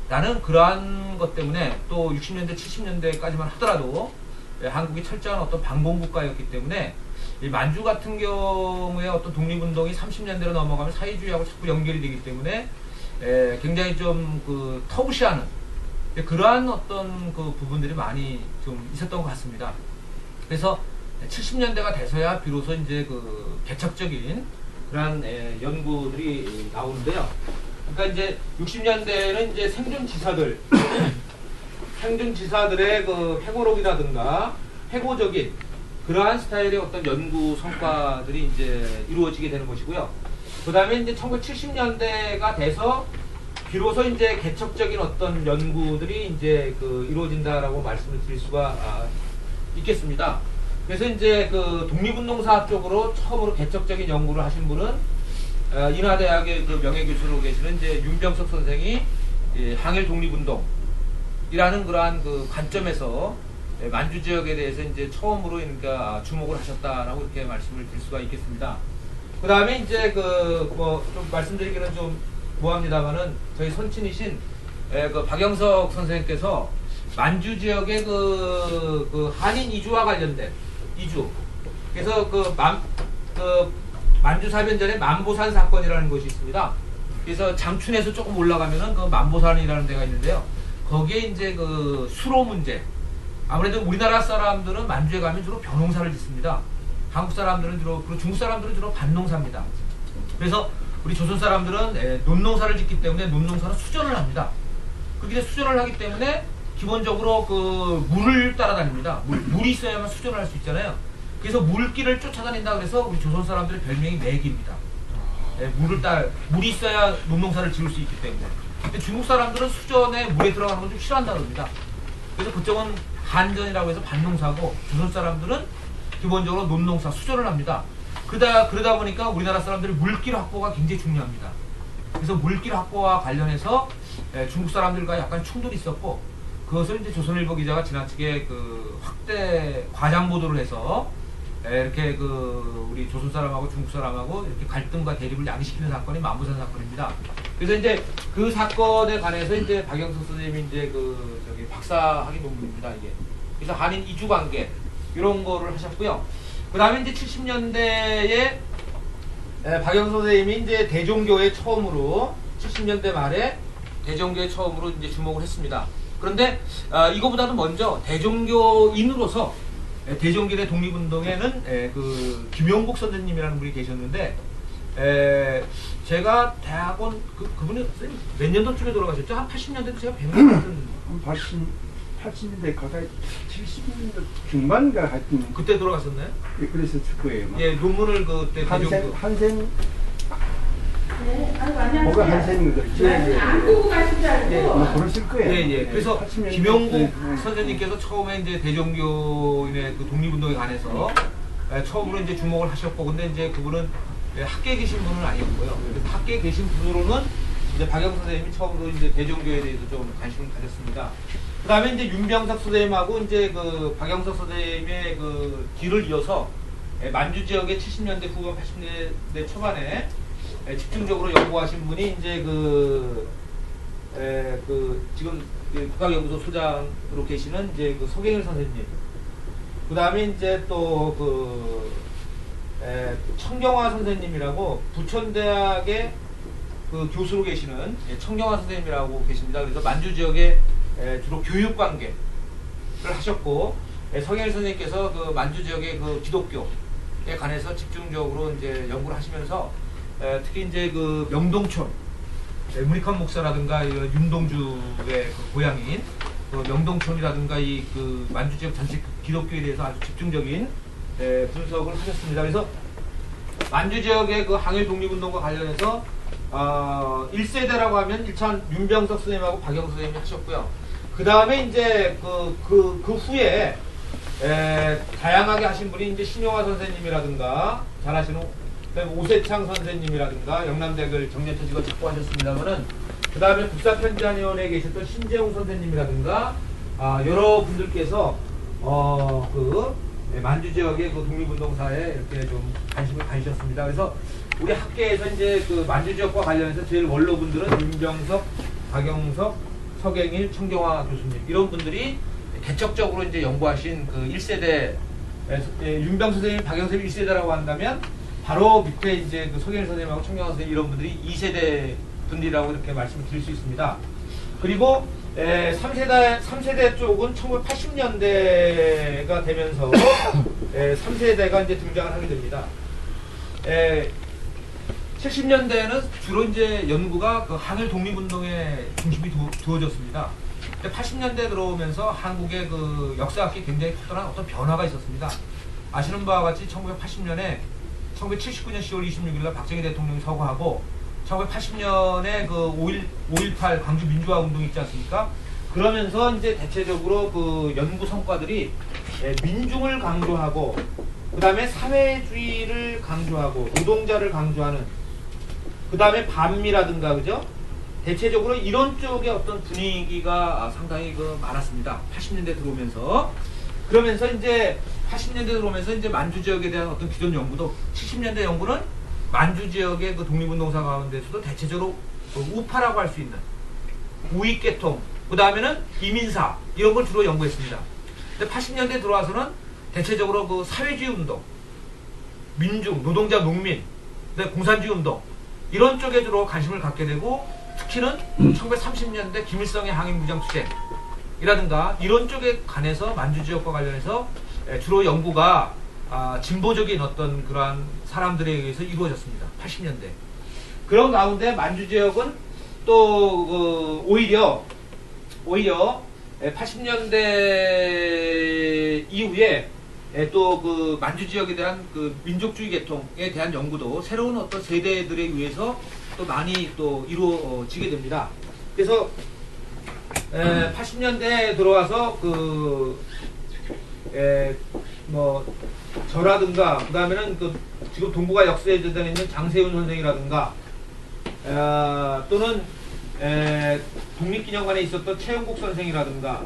라는 그러한 것 때문에, 또 60년대, 70년대까지만 하더라도 한국이 철저한 어떤 반공국가였기 때문에 이 만주 같은 경우에 어떤 독립운동이 30년대로 넘어가면 사회주의하고 자꾸 연결이 되기 때문에 굉장히 좀 그 터부시하는 그러한 어떤 그 부분들이 많이 좀 있었던 것 같습니다. 그래서 70년대가 돼서야 비로소 이제 그 개척적인 그러한 연구들이 나오는데요. 그러니까 이제 60년대는 이제 생존지사들의 그 회고록이라든가 회고적인 그러한 스타일의 어떤 연구 성과들이 이제 이루어지게 되는 것이고요. 그 다음에 이제 1970년대가 돼서 비로소 이제 개척적인 어떤 연구들이 이제 그 이루어진다라고 말씀을 드릴 수가 있겠습니다. 그래서 이제 그 독립운동사 쪽으로 처음으로 개척적인 연구를 하신 분은 인하대학의 그 명예교수로 계시는 이제 윤병석 선생이 항일 독립운동이라는 그러한 그 관점에서 만주 지역에 대해서 이제 처음으로 그러니까 주목을 하셨다라고 이렇게 말씀을 드릴 수가 있겠습니다. 그 다음에 이제 그 뭐 좀 말씀드리기는 좀 뭐합니다만은 저희 선친이신 그 박영석 선생님께서 만주 지역의 그 한인 이주와 관련된 이주, 그래서 그 만주 사변전에 만보산 사건이라는 것이 있습니다. 그래서 장춘에서 조금 올라가면은 그 만보산이라는 데가 있는데요. 거기에 이제 그 수로 문제, 아무래도 우리나라 사람들은 만주에 가면 주로 벼농사를 짓습니다. 한국 사람들은 주로, 그리고 중국 사람들은 주로 밭농사입니다. 그래서 우리 조선 사람들은 논농사를 짓기 때문에 논농사로 수전을 합니다. 그렇게 수전을 하기 때문에 기본적으로 그 물을 따라다닙니다. 물이 있어야만 수전을 할 수 있잖아요. 그래서 물길을 쫓아다닌다 그래서 우리 조선 사람들의 별명이 매기입니다. 물이 있어야 논농사를 지을 수 있기 때문에. 근데 중국 사람들은 수전에 물에 들어가는 걸 좀 싫어한다 그럽니다. 그래서 그쪽은 한전이라고 해서 밭농사고, 조선 사람들은 기본적으로 논농사, 수전을 합니다. 그러다 보니까 우리나라 사람들이 물길 확보가 굉장히 중요합니다. 그래서 물길 확보와 관련해서 중국 사람들과 약간 충돌이 있었고, 그것을 이제 조선일보 기자가 지나치게 그 확대 과장 보도를 해서 이렇게 그 우리 조선 사람하고 중국 사람하고 이렇게 갈등과 대립을 야기시키는 사건이 만보산 사건입니다. 그래서 이제 그 사건에 관해서 이제 박영석 선생님이 이제 그 저기 박사학위 논문입니다, 이게. 그래서 한인 이주 관계 이런 거를 하셨고요. 그 다음에 이제 70년대에 박영석 선생님이 이제 대종교에 처음으로 70년대 말에 대종교에 처음으로 이제 주목을 했습니다. 그런데 이거보다도 먼저 대종교인으로서 대종교의 독립운동에는 그 김용국 선생님이라는 분이 계셨는데 제가 대학원 그분이 몇 년도쯤에 돌아가셨죠? 한 80년대도 제가 뵌것 같은 한 80년대 가까이 70년대 중반가 하여튼 그때 돌아가셨나요? 예, 그랬었을 거예요. 막. 예, 논문을 그때 대종교 한생 뭐가 한생인 거죠? 안 보고 가신 줄 알고. 뭐 그러실 거예요. 예. 그래서 80년대 김용국 선생님께서 처음에 이제 대종교인의 그 독립운동에 관해서 처음으로 이제 주목을 하셨고, 근데 이제 그분은 학계에 계신 분은 아니었고요. 그래서 학계에 계신 분으로는 이제 박영 선생님이 처음으로 이제 대종교에 대해서 좀 관심을 가졌습니다. 그 다음에 이제 윤병석 선생님하고 이제 그 박영석 선생님의 그 뒤를 이어서 만주 지역의 70년대 후반 80년대 초반에 집중적으로 연구하신 분이 이제 지금 국학연구소 소장으로 계시는 이제 그 서경일 선생님. 그 다음에 이제 또 청경화 선생님이라고 부천대학의 그 교수로 계시는 청경화 선생님이라고 계십니다. 그래서 만주 지역에 주로 교육 관계를 하셨고, 서경일 선생님께서 그 만주 지역의 그 기독교에 관해서 집중적으로 이제 연구를 하시면서 특히 이제 그 명동촌 문익환 목사라든가 윤동주의 그 고향인 그 명동촌이라든가 이 그 만주 지역 전체 기독교에 대해서 아주 집중적인 분석을 하셨습니다. 그래서 만주 지역의 그 항일 독립운동과 관련해서 1세대라고 하면 일단 윤병석 선생님하고 박영석 선생님이 하셨고요. 그 다음에 이제 그 후에 다양하게 하신 분이 이제 신용화 선생님이라든가 잘 아시는 오세창 선생님이라든가 영남대학을 정년퇴직을 잡고 하셨습니다만은 그 다음에 국사편찬위원회에 계셨던 신재웅 선생님이라든가 여러 분들께서 만주 지역의 그 독립운동사에 이렇게 좀 관심을 가지셨습니다. 그래서 우리 학계에서 이제 그 만주 지역과 관련해서 제일 원로분들은 윤병석, 박영석, 서경일, 청경화 교수님 이런 분들이 개척적으로 이제 연구하신 그 1세대 윤병석 선생님, 박영석 1세대라고 한다면 바로 밑에 이제 그 서경일 선생님하고 청경화 선생님 이런 분들이 2세대 분들이라고 이렇게 말씀을 드릴 수 있습니다. 그리고 3세대 쪽은 1980년대가 되면서 3세대가 이제 등장을 하게 됩니다. 70년대에는 주로 이제 연구가 그 항일 독립운동에 중심이 두어졌습니다. 80년대 들어오면서 한국의 그 역사학계 굉장히 커다란 어떤 변화가 있었습니다. 아시는 바와 같이 1980년에 1979년 10월 26일 날 박정희 대통령이 서거하고 1980년에 그 5.18 광주 민주화 운동이 있지 않습니까? 그러면서 이제 대체적으로 그 연구 성과들이 민중을 강조하고 그 다음에 사회주의를 강조하고 노동자를 강조하는 그 다음에 반미라든가 그죠? 대체적으로 이런 쪽의 어떤 분위기가 상당히 그 많았습니다. 80년대 들어오면서 그러면서 이제 80년대 들어오면서 이제 만주 지역에 대한 어떤 기존 연구도 70년대 연구는 만주 지역의 그 독립운동사 가운데서도 대체적으로 우파라고 할 수 있는 우익계통 그 다음에는 이민사 이런 걸 주로 연구했습니다. 근데 80년대 들어와서는 대체적으로 그 사회주의 운동, 민중, 노동자, 농민, 공산주의 운동 이런 쪽에 주로 관심을 갖게 되고 특히는 1930년대 김일성의 항일무장투쟁이라든가 이런 쪽에 관해서 만주 지역과 관련해서 주로 연구가 진보적인 어떤 그러한 사람들에 의해서 이루어졌습니다. 80년대. 그런 가운데 만주 지역은 또 오히려 80년대 이후에 또 그 만주 지역에 대한 그 민족주의 계통에 대한 연구도 새로운 어떤 세대들에 의해서 또 많이 또 이루어지게 됩니다. 그래서 80년대에 들어와서 저라든가 그 다음에는 그 지금 동북아 역사에 전단에 있는 장세훈 선생이라든가 또는 독립기념관에 있었던 최영국 선생이라든가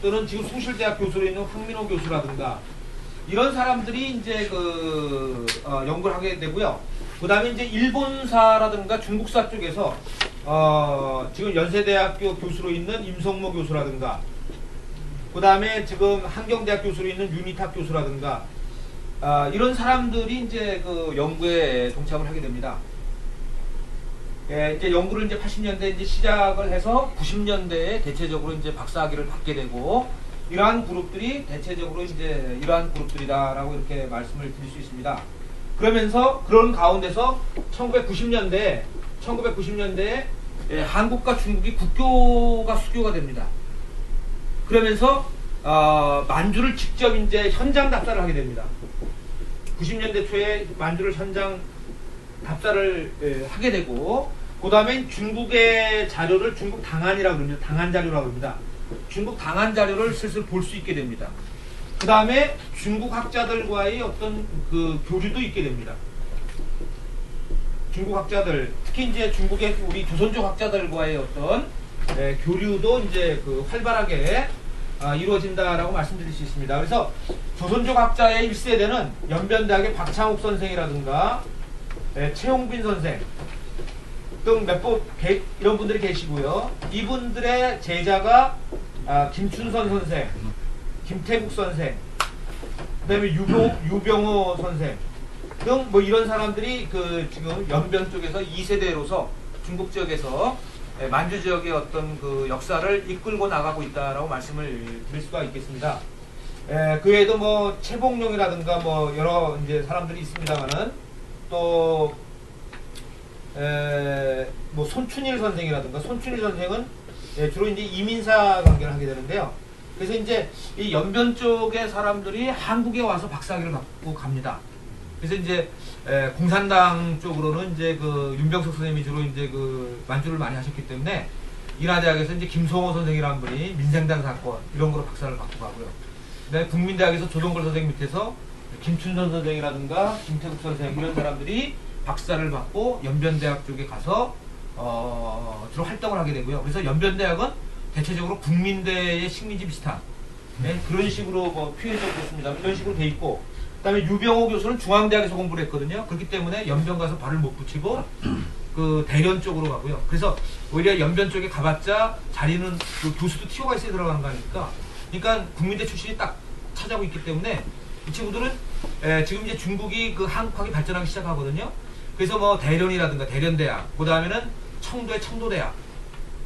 또는 지금 숭실대학 교수로 있는 황민호 교수라든가 이런 사람들이 이제 연구를 하게 되고요. 그 다음에 이제 일본사라든가 중국사 쪽에서 지금 연세대학교 교수로 있는 임성모 교수라든가 그 다음에 지금 한경대학 교수로 있는 윤희탁 교수라든가 이런 사람들이 이제 그 연구에 동참을 하게 됩니다. 이제 연구를 이제 80년대 이제 시작을 해서 90년대에 대체적으로 이제 박사학위를 받게 되고 이러한 그룹들이 대체적으로 이제 이러한 그룹들이다라고 이렇게 말씀을 드릴 수 있습니다. 그러면서 그런 가운데서 1990년대에 한국과 중국이 국교가 수교가 됩니다. 그러면서 만주를 직접 이제 현장 답사를 하게 됩니다. 90년대 초에 만주를 현장 답사를 하게 되고, 그 다음에 중국의 자료를 중국 당한이라고 그럽니다. 당한 자료라고 합니다. 중국 당한 자료를 슬슬 볼 수 있게 됩니다. 그 다음에 중국 학자들과의 어떤 그 교류도 있게 됩니다. 중국 학자들, 특히 이제 중국의 우리 조선족 학자들과의 어떤 교류도 이제 그 활발하게 이루어진다라고 말씀드릴 수 있습니다. 그래서 조선족 학자의 1세대는 연변대학의 박창욱 선생이라든가 최홍빈 선생 등 이런 분들이 계시고요. 이분들의 제자가 김춘선 선생, 김태국 선생, 그 다음에 유병호 선생 등 뭐 이런 사람들이 그 지금 연변 쪽에서 2세대로서 중국 지역에서 만주 지역의 어떤 그 역사를 이끌고 나가고 있다라고 말씀을 드릴 수가 있겠습니다. 그 외에도 뭐 최봉룡이라든가 뭐 여러 이제 사람들이 있습니다만은 또 뭐 손춘일 선생이라든가, 손춘일 선생은 주로 이제 이민사 관계를 하게 되는데요. 그래서 이제 이 연변 쪽의 사람들이 한국에 와서 박사학위를 받고 갑니다. 그래서 이제 공산당 쪽으로는 이제 그 윤병석 선생님이 주로 이제 그 만주를 많이 하셨기 때문에 인하대학에서 이제 김성호 선생이라는 분이 민생당 사건 이런 거로 박사를 받고 가고요. 그다음에 국민대학에서 조동걸 선생 밑에서 김춘선 선생이라든가 김태국 선생 이런 사람들이 박사를 받고 연변대학 쪽에 가서 주로 활동을 하게 되고요. 그래서 연변대학은 대체적으로 국민대의 식민지 비슷한 그런 식으로 뭐 표현이 됐습니다. 이런 식으로 돼 있고, 그다음에 유병호 교수는 중앙대학에서 공부를 했거든요. 그렇기 때문에 연변 가서 발을 못 붙이고 그 대련 쪽으로 가고요. 그래서 오히려 연변 쪽에 가봤자 자리는 그 교수도 티오가 있어야 들어가는 거 아닙니까? 그러니까 국민대 출신이 딱 차지하고 있기 때문에 이 친구들은 지금 이제 중국이 그 한국학이 발전하기 시작하거든요. 그래서 뭐 대련이라든가 대련대학, 그 다음에는 청도의 청도대학,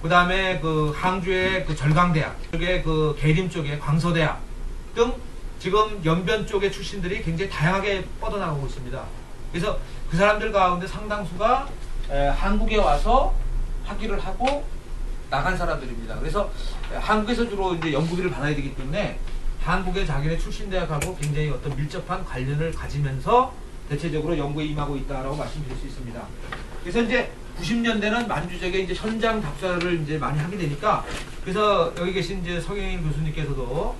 그 다음에 그 항주의 그 절강대학, 그게 그 계림 쪽에 광서대학 등 지금 연변 쪽의 출신들이 굉장히 다양하게 뻗어나가고 있습니다. 그래서 그 사람들 가운데 상당수가 한국에 와서 학위를 하고 나간 사람들입니다. 그래서 한국에서 주로 이제 연구비를 받아야 되기 때문에 한국의 자기네 출신 대학하고 굉장히 어떤 밀접한 관련을 가지면서 대체적으로 연구에 임하고 있다라고 말씀드릴 수 있습니다. 그래서 이제 90년대는 만주 지역에 이제 현장 답사를 이제 많이 하게 되니까, 그래서 여기 계신 이제 성혜인 교수님께서도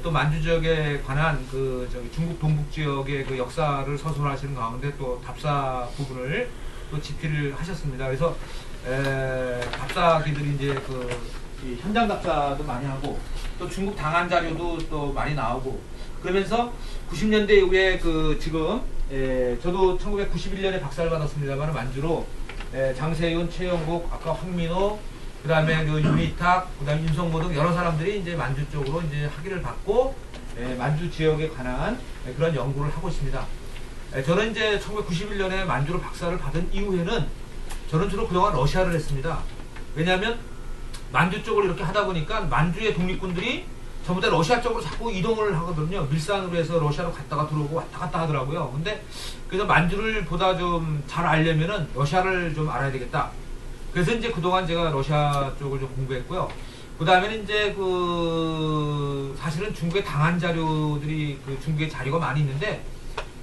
또 만주 지역에 관한 그 중국 동북 지역의 그 역사를 서술하시는 가운데 또 답사 부분을 또 집필을 하셨습니다. 그래서 답사기들이 이제 이 현장 답사도 많이 하고 또 중국 당한 자료도 또 많이 나오고, 그러면서 90년대 이후에 그 지금 저도 1991년에 박사를 받았습니다만 만주로 장세윤, 최영국, 아까 황민호, 그 다음에 그 유미탁, 그 다음에 윤성모 등 여러 사람들이 이제 만주 쪽으로 이제 학위를 받고 만주 지역에 관한 그런 연구를 하고 있습니다. 저는 이제 1991년에 만주로 박사를 받은 이후에는 저는 주로 그동안 러시아를 했습니다. 왜냐하면 만주 쪽을 이렇게 하다 보니까 만주의 독립군들이 전부 다 러시아 쪽으로 자꾸 이동을 하거든요. 밀산으로 해서 러시아로 갔다가 들어오고 왔다 갔다 하더라고요. 근데 그래서 만주를 보다 좀 잘 알려면은 러시아를 좀 알아야 되겠다. 그래서 이제 그동안 제가 러시아 쪽을 좀 공부했고요. 그 다음에는 이제 사실은 중국에 당한 자료들이 중국에 자료가 많이 있는데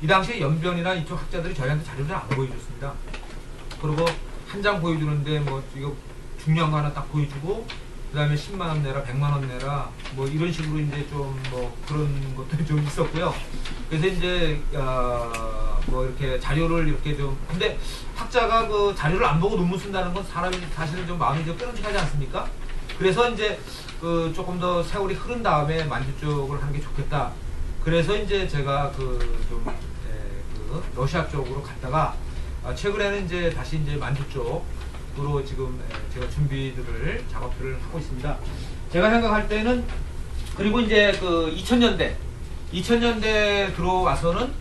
이 당시에 연변이나 이쪽 학자들이 저희한테 자료를 안 보여줬습니다. 그리고 한 장 보여주는데 뭐 이거 중요한 거 하나 딱 보여주고 그 다음에 10만원 내라 100만원 내라 뭐 이런 식으로 이제 좀 뭐 그런 것들이 좀 있었고요. 그래서 이제 뭐 이렇게 자료를 이렇게 좀, 근데 학자가 그 자료를 안 보고 논문 쓴다는 건 사람이 사실은 좀 마음이 좀 뾰족하지 않습니까? 그래서 이제 조금 더 세월이 흐른 다음에 만주 쪽을 하는 게 좋겠다. 그래서 이제 제가 러시아 쪽으로 갔다가 최근에는 이제 다시 이제 만주 쪽으로 지금 제가 준비들을 작업들을 하고 있습니다. 제가 생각할 때는, 그리고 이제 2000년대 들어와서는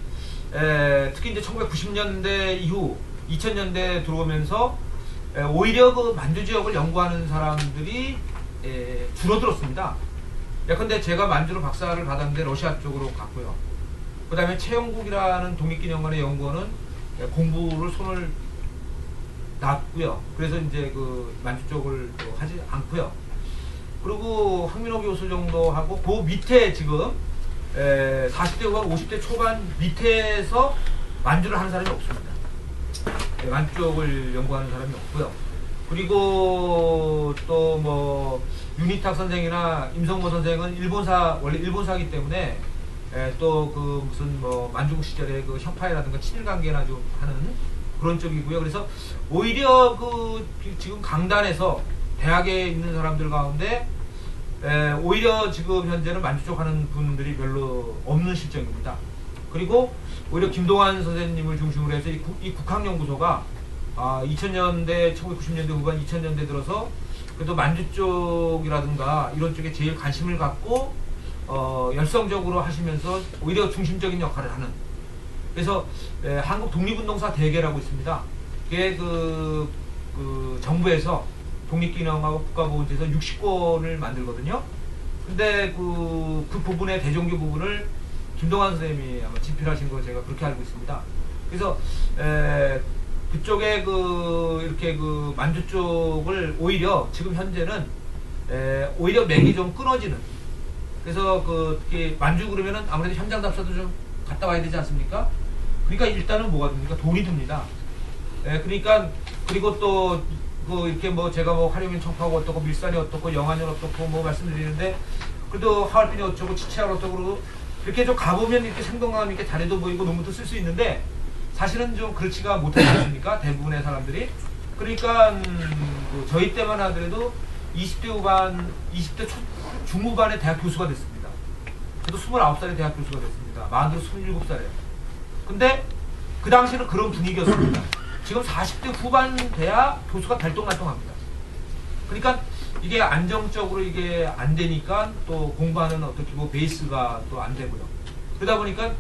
특히 이제 1990년대 이후 2000년대 들어오면서 오히려 그 만주 지역을 연구하는 사람들이 줄어들었습니다. 예컨대 제가 만주로 박사를 받았는데 러시아 쪽으로 갔고요. 그 다음에 최영국이라는 독립기념관의 연구원은 공부를 손을 놨고요. 그래서 이제 그 만주 쪽을 또 하지 않고요. 그리고 황민호 교수 정도 하고 그 밑에 지금 40대 후반 50대 초반 밑에서 만주를 하는 사람이 없습니다. 만주 쪽을 연구하는 사람이 없고요. 그리고 또 뭐 윤희탁 선생이나 임성모 선생은 원래 일본사이기 때문에 또 그 무슨 뭐 만주국 시절에 그 협파회라든가 친일관계나 좀 하는 그런 쪽이고요. 그래서 오히려 그 지금 강단에서 대학에 있는 사람들 가운데 오히려 지금 현재는 만주 쪽 하는 분들이 별로 없는 실정입니다. 그리고 오히려 김동환 선생님을 중심으로 해서 이 국학연구소가 2000년대, 1990년대 후반 2000년대 들어서 그래도 만주 쪽이라든가 이런 쪽에 제일 관심을 갖고 열성적으로 하시면서 오히려 중심적인 역할을 하는, 그래서 한국 독립운동사 대계라고 있습니다. 그게 그 정부에서 독립기념하고 국가보훈처에서 60권을 만들거든요. 근데 그 부분의 대종교 부분을 김동환 선생님이 아마 집필하신 거 제가 그렇게 알고 있습니다. 그래서 그쪽에 이렇게 만주 쪽을 오히려 지금 현재는 오히려 맥이 좀 끊어지는, 그래서 특히 만주 그러면은 아무래도 현장 답사도 좀 갔다 와야 되지 않습니까? 그러니까 일단은 뭐가 됩니까? 돈이 듭니다. 그러니까 그리고 또 이렇게 뭐 제가 뭐 화룡인 청파가 어떻고 밀산이 어떻고 영안이 어떻고 뭐 말씀드리는데, 그래도 하얼빈이 어쩌고 치치하고 어쩌고 이렇게 좀 가보면 이렇게 생동감 있게 자료도 보이고 논문도 쓸 수 있는데 사실은 좀 그렇지가 못하지 않습니까? 대부분의 사람들이. 그러니까 저희 때만 하더라도 20대 후반, 20대 중후반에 대학 교수가 됐습니다. 저도 29살에 대학 교수가 됐습니다. 만으로 27살이에요. 근데 그 당시에는 그런 분위기였습니다. 지금 40대 후반 돼야 교수가 달동날동합니다. 그러니까 이게 안정적으로 이게 안 되니까 또 공부하는 어떻게 뭐 베이스가 또 안 되고요. 그러다 보니까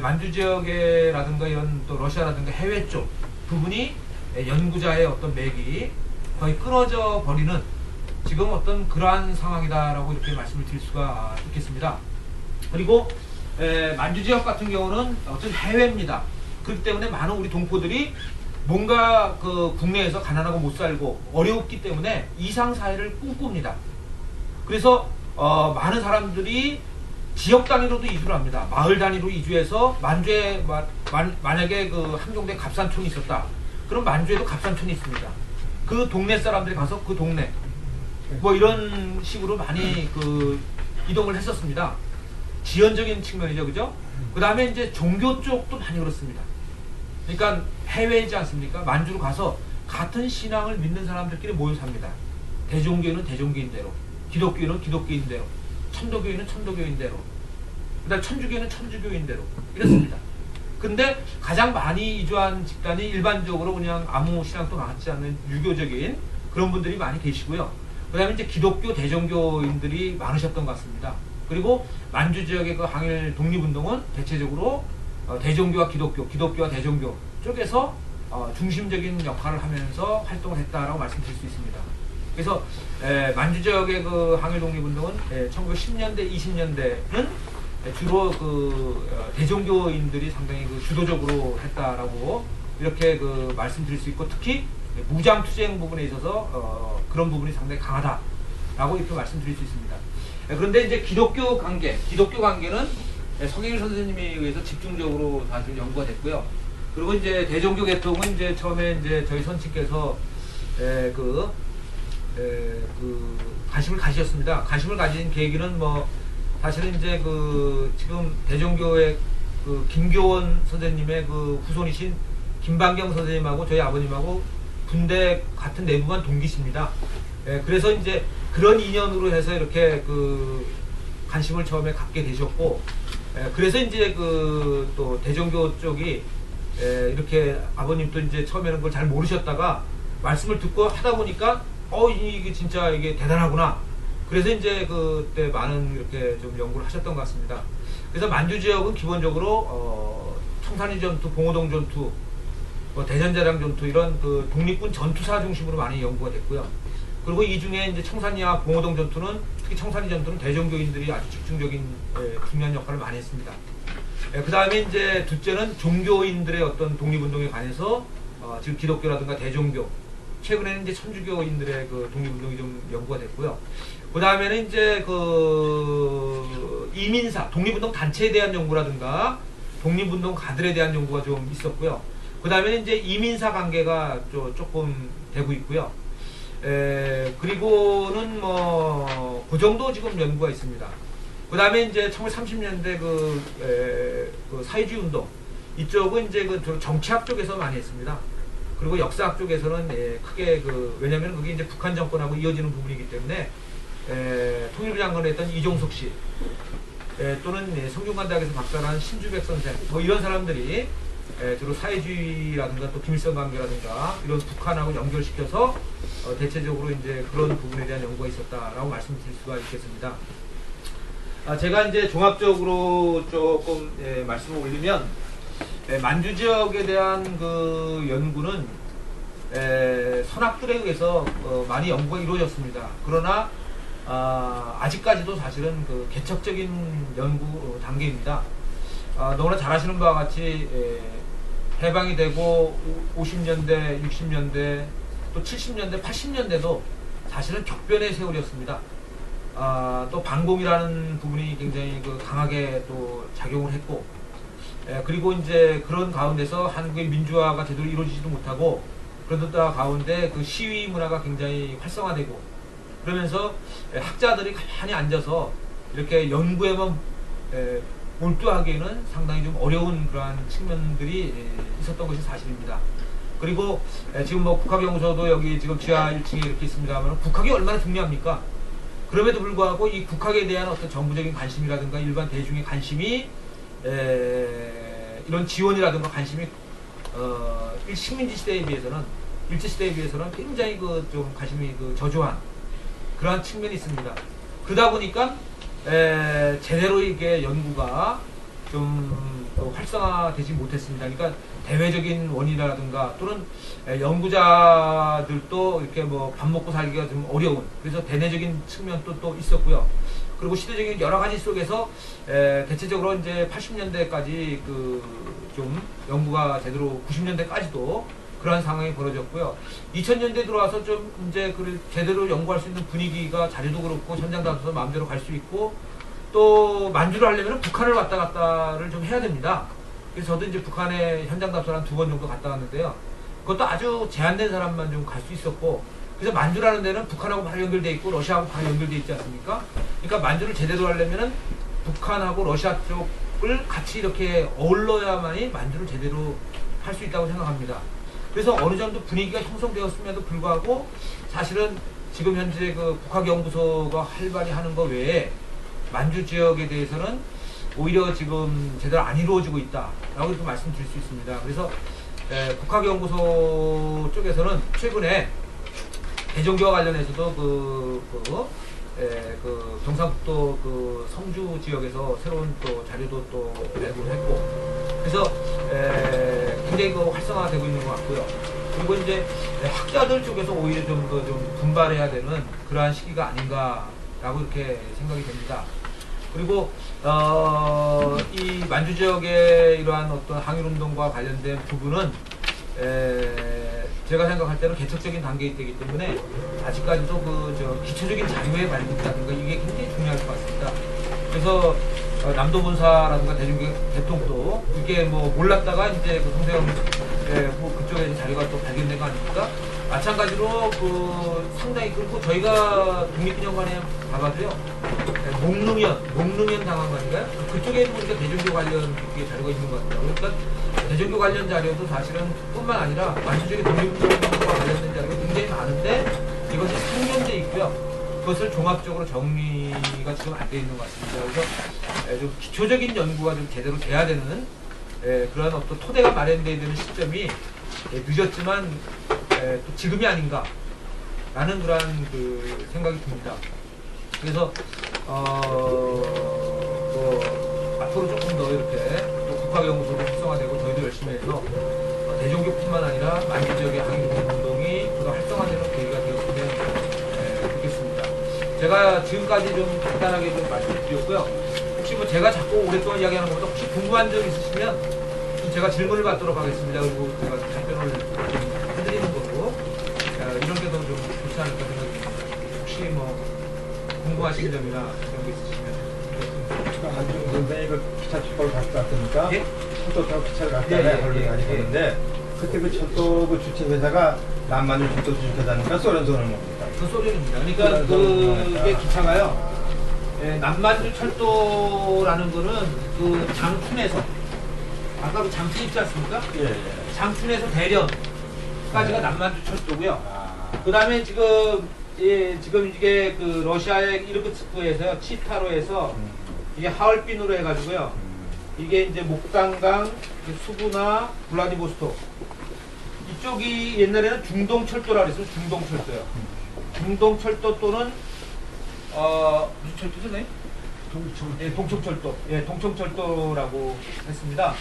만주 지역에라든가 이런 또 러시아라든가 해외 쪽 부분이 연구자의 어떤 맥이 거의 끊어져 버리는 지금 어떤 그러한 상황이다라고 이렇게 말씀을 드릴 수가 있겠습니다. 그리고 만주 지역 같은 경우는 어떤 해외입니다. 그렇기 때문에 많은 우리 동포들이 뭔가 국내에서 가난하고 못 살고 어려웠기 때문에 이상 사회를 꿈꿉니다. 그래서 많은 사람들이 지역 단위로도 이주를 합니다. 마을 단위로 이주해서 만주에 만약에 함경도에 갑산촌이 있었다. 그럼 만주에도 갑산촌이 있습니다. 그 동네 사람들이 가서 그 동네 뭐 이런 식으로 많이 이동을 했었습니다. 지연적인 측면이죠, 그죠? 그 다음에 이제 종교 쪽도 많이 그렇습니다. 그러니까 해외이지 않습니까? 만주로 가서 같은 신앙을 믿는 사람들끼리 모여 삽니다. 대종교인은 대종교인대로, 기독교인은 기독교인대로, 천도교인은 천도교인대로, 그 다음에 천주교인은 천주교인대로 이렇습니다. 근데 가장 많이 이주한 집단이 일반적으로 그냥 아무 신앙도 갖지 않는 유교적인 그런 분들이 많이 계시고요. 그 다음에 이제 기독교 대종교인들이 많으셨던 것 같습니다. 그리고 만주 지역의 항일 독립운동은 대체적으로 대종교와 기독교와 대종교 쪽에서 중심적인 역할을 하면서 활동을 했다라고 말씀드릴 수 있습니다. 그래서 만주 지역의 항일 독립운동은 1910년대, 20년대는 주로 대종교인들이 상당히 주도적으로 했다라고 이렇게 말씀드릴 수 있고, 특히 무장 투쟁 부분에 있어서 그런 부분이 상당히 강하다라고 이렇게 말씀드릴 수 있습니다. 그런데 이제 기독교 관계는 성경일 선생님에 의해서 집중적으로 사실 연구가 됐고요. 그리고 이제 대종교 계통은 이제 처음에 이제 저희 선친께서 관심을 가지셨습니다. 관심을 가진 계기는 뭐 사실은 이제 지금 대종교의 김교원 선생님의 후손이신 김반경 선생님하고 저희 아버님하고 군대 같은 내부반 동기십니다. 그래서 이제 그런 인연으로 해서 이렇게 관심을 처음에 갖게 되셨고, 그래서 이제 또 대종교 쪽이 이렇게 아버님도 이제 처음에는 그걸 잘 모르셨다가 말씀을 듣고 하다 보니까 이게 진짜 이게 대단하구나. 그래서 이제 그때 많은 이렇게 좀 연구를 하셨던 것 같습니다. 그래서 만주 지역은 기본적으로 청산리 전투, 봉오동 전투, 뭐 대전자량 전투 이런 그 독립군 전투사 중심으로 많이 연구가 됐고요. 그리고 이 중에 이제 청산리와 봉오동 전투는 특히 청산리 전투는 대종교인들이 아주 집중적인 중요한 역할을 많이 했습니다. 그 다음에 이제 둘째는 종교인들의 어떤 독립운동에 관해서 지금 기독교라든가 대종교, 최근에는 이제 천주교인들의 그 독립운동이 좀 연구가 됐고요. 그 다음에는 이제 그 이민사, 독립운동 단체에 대한 연구라든가 독립운동가들에 대한 연구가 좀 있었고요. 그 다음에는 이제 이민사 관계가 조금 되고 있고요. 그리고는 뭐 그 정도 지금 연구가 있습니다. 그 다음에 이제 1930년대 그 사회주의 운동 이쪽은 이제 그 정치학 쪽에서 많이 했습니다. 그리고 역사학 쪽에서는 크게 왜냐면 그게 이제 북한 정권하고 이어지는 부분이기 때문에 통일부 장관을 했던 이종석 씨 또는 성균관대학에서 박사를 신주백 선생 뭐 이런 사람들이 주로 사회주의라든가 또 김일성 관계라든가 이런 북한하고 연결시켜서 대체적으로 이제 그런 부분에 대한 연구가 있었다라고 말씀드릴 수가 있겠습니다. 제가 이제 종합적으로 조금 말씀을 올리면 만주 지역에 대한 그 연구는 선학들에 의해서 많이 연구가 이루어졌습니다. 그러나 아직까지도 사실은 그 개척적인 연구 단계입니다. 너무나 잘 아시는 바와 같이 해방이 되고 50년대, 60년대, 또 70년대, 80년대도 사실은 격변의 세월이었습니다. 또 반공이라는 부분이 굉장히 강하게 또 작용을 했고, 그리고 이제 그런 가운데서 한국의 민주화가 제대로 이루어지지도 못하고, 그러다 가운데 그 시위 문화가 굉장히 활성화되고, 그러면서 학자들이 가만히 앉아서 이렇게 연구에만 몰두하기에는 상당히 좀 어려운 그러한 측면들이 있었던 것이 사실입니다. 그리고 지금 뭐 국학연구소도 여기 지금 지하 1층에 이렇게 있습니다만 국학이 얼마나 중요합니까? 그럼에도 불구하고 이 국학에 대한 어떤 정부적인 관심이라든가 일반 대중의 관심이 이런 지원이라든가 관심이 식민지 시대에 비해서는 일제 시대에 비해서는 굉장히 좀 관심이 저조한 그러한 측면이 있습니다. 그러다 보니까 제대로 이게 연구가 좀 활성화되지 못했습니다. 그러니까 대외적인 원인이라든가 또는 연구자들도 이렇게 뭐 밥 먹고 살기가 좀 어려운 그래서 대내적인 측면도 또 있었고요. 그리고 시대적인 여러 가지 속에서 대체적으로 이제 80년대까지 좀 연구가 제대로 90년대까지도 그러한 상황이 벌어졌고요. 2000년대 들어와서 좀 이제 제대로 연구할 수 있는 분위기가 자리도 그렇고 현장 다녀서 마음대로 갈 수 있고 또 만주를 하려면 북한을 왔다 갔다를 좀 해야 됩니다. 그래서 저도 이제 북한에 현장 답사를 한 2번 정도 갔다 왔는데요. 그것도 아주 제한된 사람만 좀 갈 수 있었고 그래서 만주라는 데는 북한하고 바로 연결돼 있고 러시아하고 바로 연결돼 있지 않습니까? 그러니까 만주를 제대로 하려면은 북한하고 러시아 쪽을 같이 이렇게 어울러야만이 만주를 제대로 할 수 있다고 생각합니다. 그래서 어느 정도 분위기가 형성되었음에도 불구하고 사실은 지금 현재 국학연구소가 활발히 하는 것 외에 만주 지역에 대해서는 오히려 지금 제대로 안 이루어지고 있다라고 이렇게 말씀드릴 수 있습니다. 그래서 국학연구소 쪽에서는 최근에 대종교와 관련해서도 경상북도 성주 지역에서 새로운 또 자료도 또 발굴을 했고 그래서 굉장히 활성화되고 있는 것 같고요. 그리고 이제 학자들 쪽에서 오히려 좀 더 좀 분발해야 되는 그러한 시기가 아닌가라고 이렇게 생각이 됩니다. 그리고 이 만주 지역의 이러한 어떤 항일운동과 관련된 부분은 제가 생각할 때는 개척적인 단계에 되기 때문에 아직까지도 기초적인 자료의 발굴이라든가 이게 굉장히 중요할 것 같습니다. 그래서 남도본사라든가 대통도 이게 뭐 몰랐다가 이제 성세형 그쪽에 자료가 또 발견된 거 아닙니까? 마찬가지로 상당히 그리고 저희가 독립기념관에 가봐도요 목릉현 당황관인가요? 그쪽에 보니까 대종교 관련 자료가 있는 것 같아요. 그러니까 대종교 관련 자료도 사실은 뿐만 아니라 만주 지역의 독립운동과 관련된 자료가 굉장히 많은데 이것이 상존돼 있고요. 그것을 종합적으로 정리가 지금 안 돼 있는 것 같습니다. 그래서 좀 기초적인 연구가 좀 제대로 돼야 되는 그런 어떤 토대가 마련돼야 되는 시점이 늦었지만 또 지금이 아닌가라는 그러한 생각이 듭니다. 그래서 앞으로 조금 더 이렇게 또 국학연구소도 활성화되고 저희도 열심히 해서 대종교뿐만 아니라 제가 지금까지 좀 간단하게 좀 말씀드렸고요. 혹시 뭐 제가 자꾸 오랫동안 이야기하는 것보다 혹시 궁금한 점 있으시면 좀 제가 질문을 받도록 하겠습니다. 그리고 제가 답변을 좀 해드리는 거고 이런 게 더 좀 좋지 않을까 생각합니다. 혹시 뭐 궁금하신 점이나 이런 게 있으시면 한중 선생이 그 기차 출발을 갔다 왔으니까 예? 철도 타고 기차를 갔잖아요. 걸로 가지고 갔는데 그때 그 철도 그 주체 회사가 남만주 철도 주체 회사니까 소련선을 뭡니까? 그 소련입니다. 그러니까 그게 기차가요. 예, 남만주 철도라는 거는 그 장춘에서 아까 그 장춘 있지 않습니까? 예, 예. 장춘에서 대련까지가 남만주 철도고요. 아, 그 다음에 지금 지금 이게 그 러시아의 이르크츠크에서 치타로에서 이게 하얼빈으로 해가지고요. 이게 이제 목단강, 수부나 블라디보스토크 이쪽이 옛날에는 중동철도라 그랬어요. 중동철도요. 중동철도 또는 무슨 철도죠, 네? 예, 동청철도. 예, 동청철도라고 했습니다.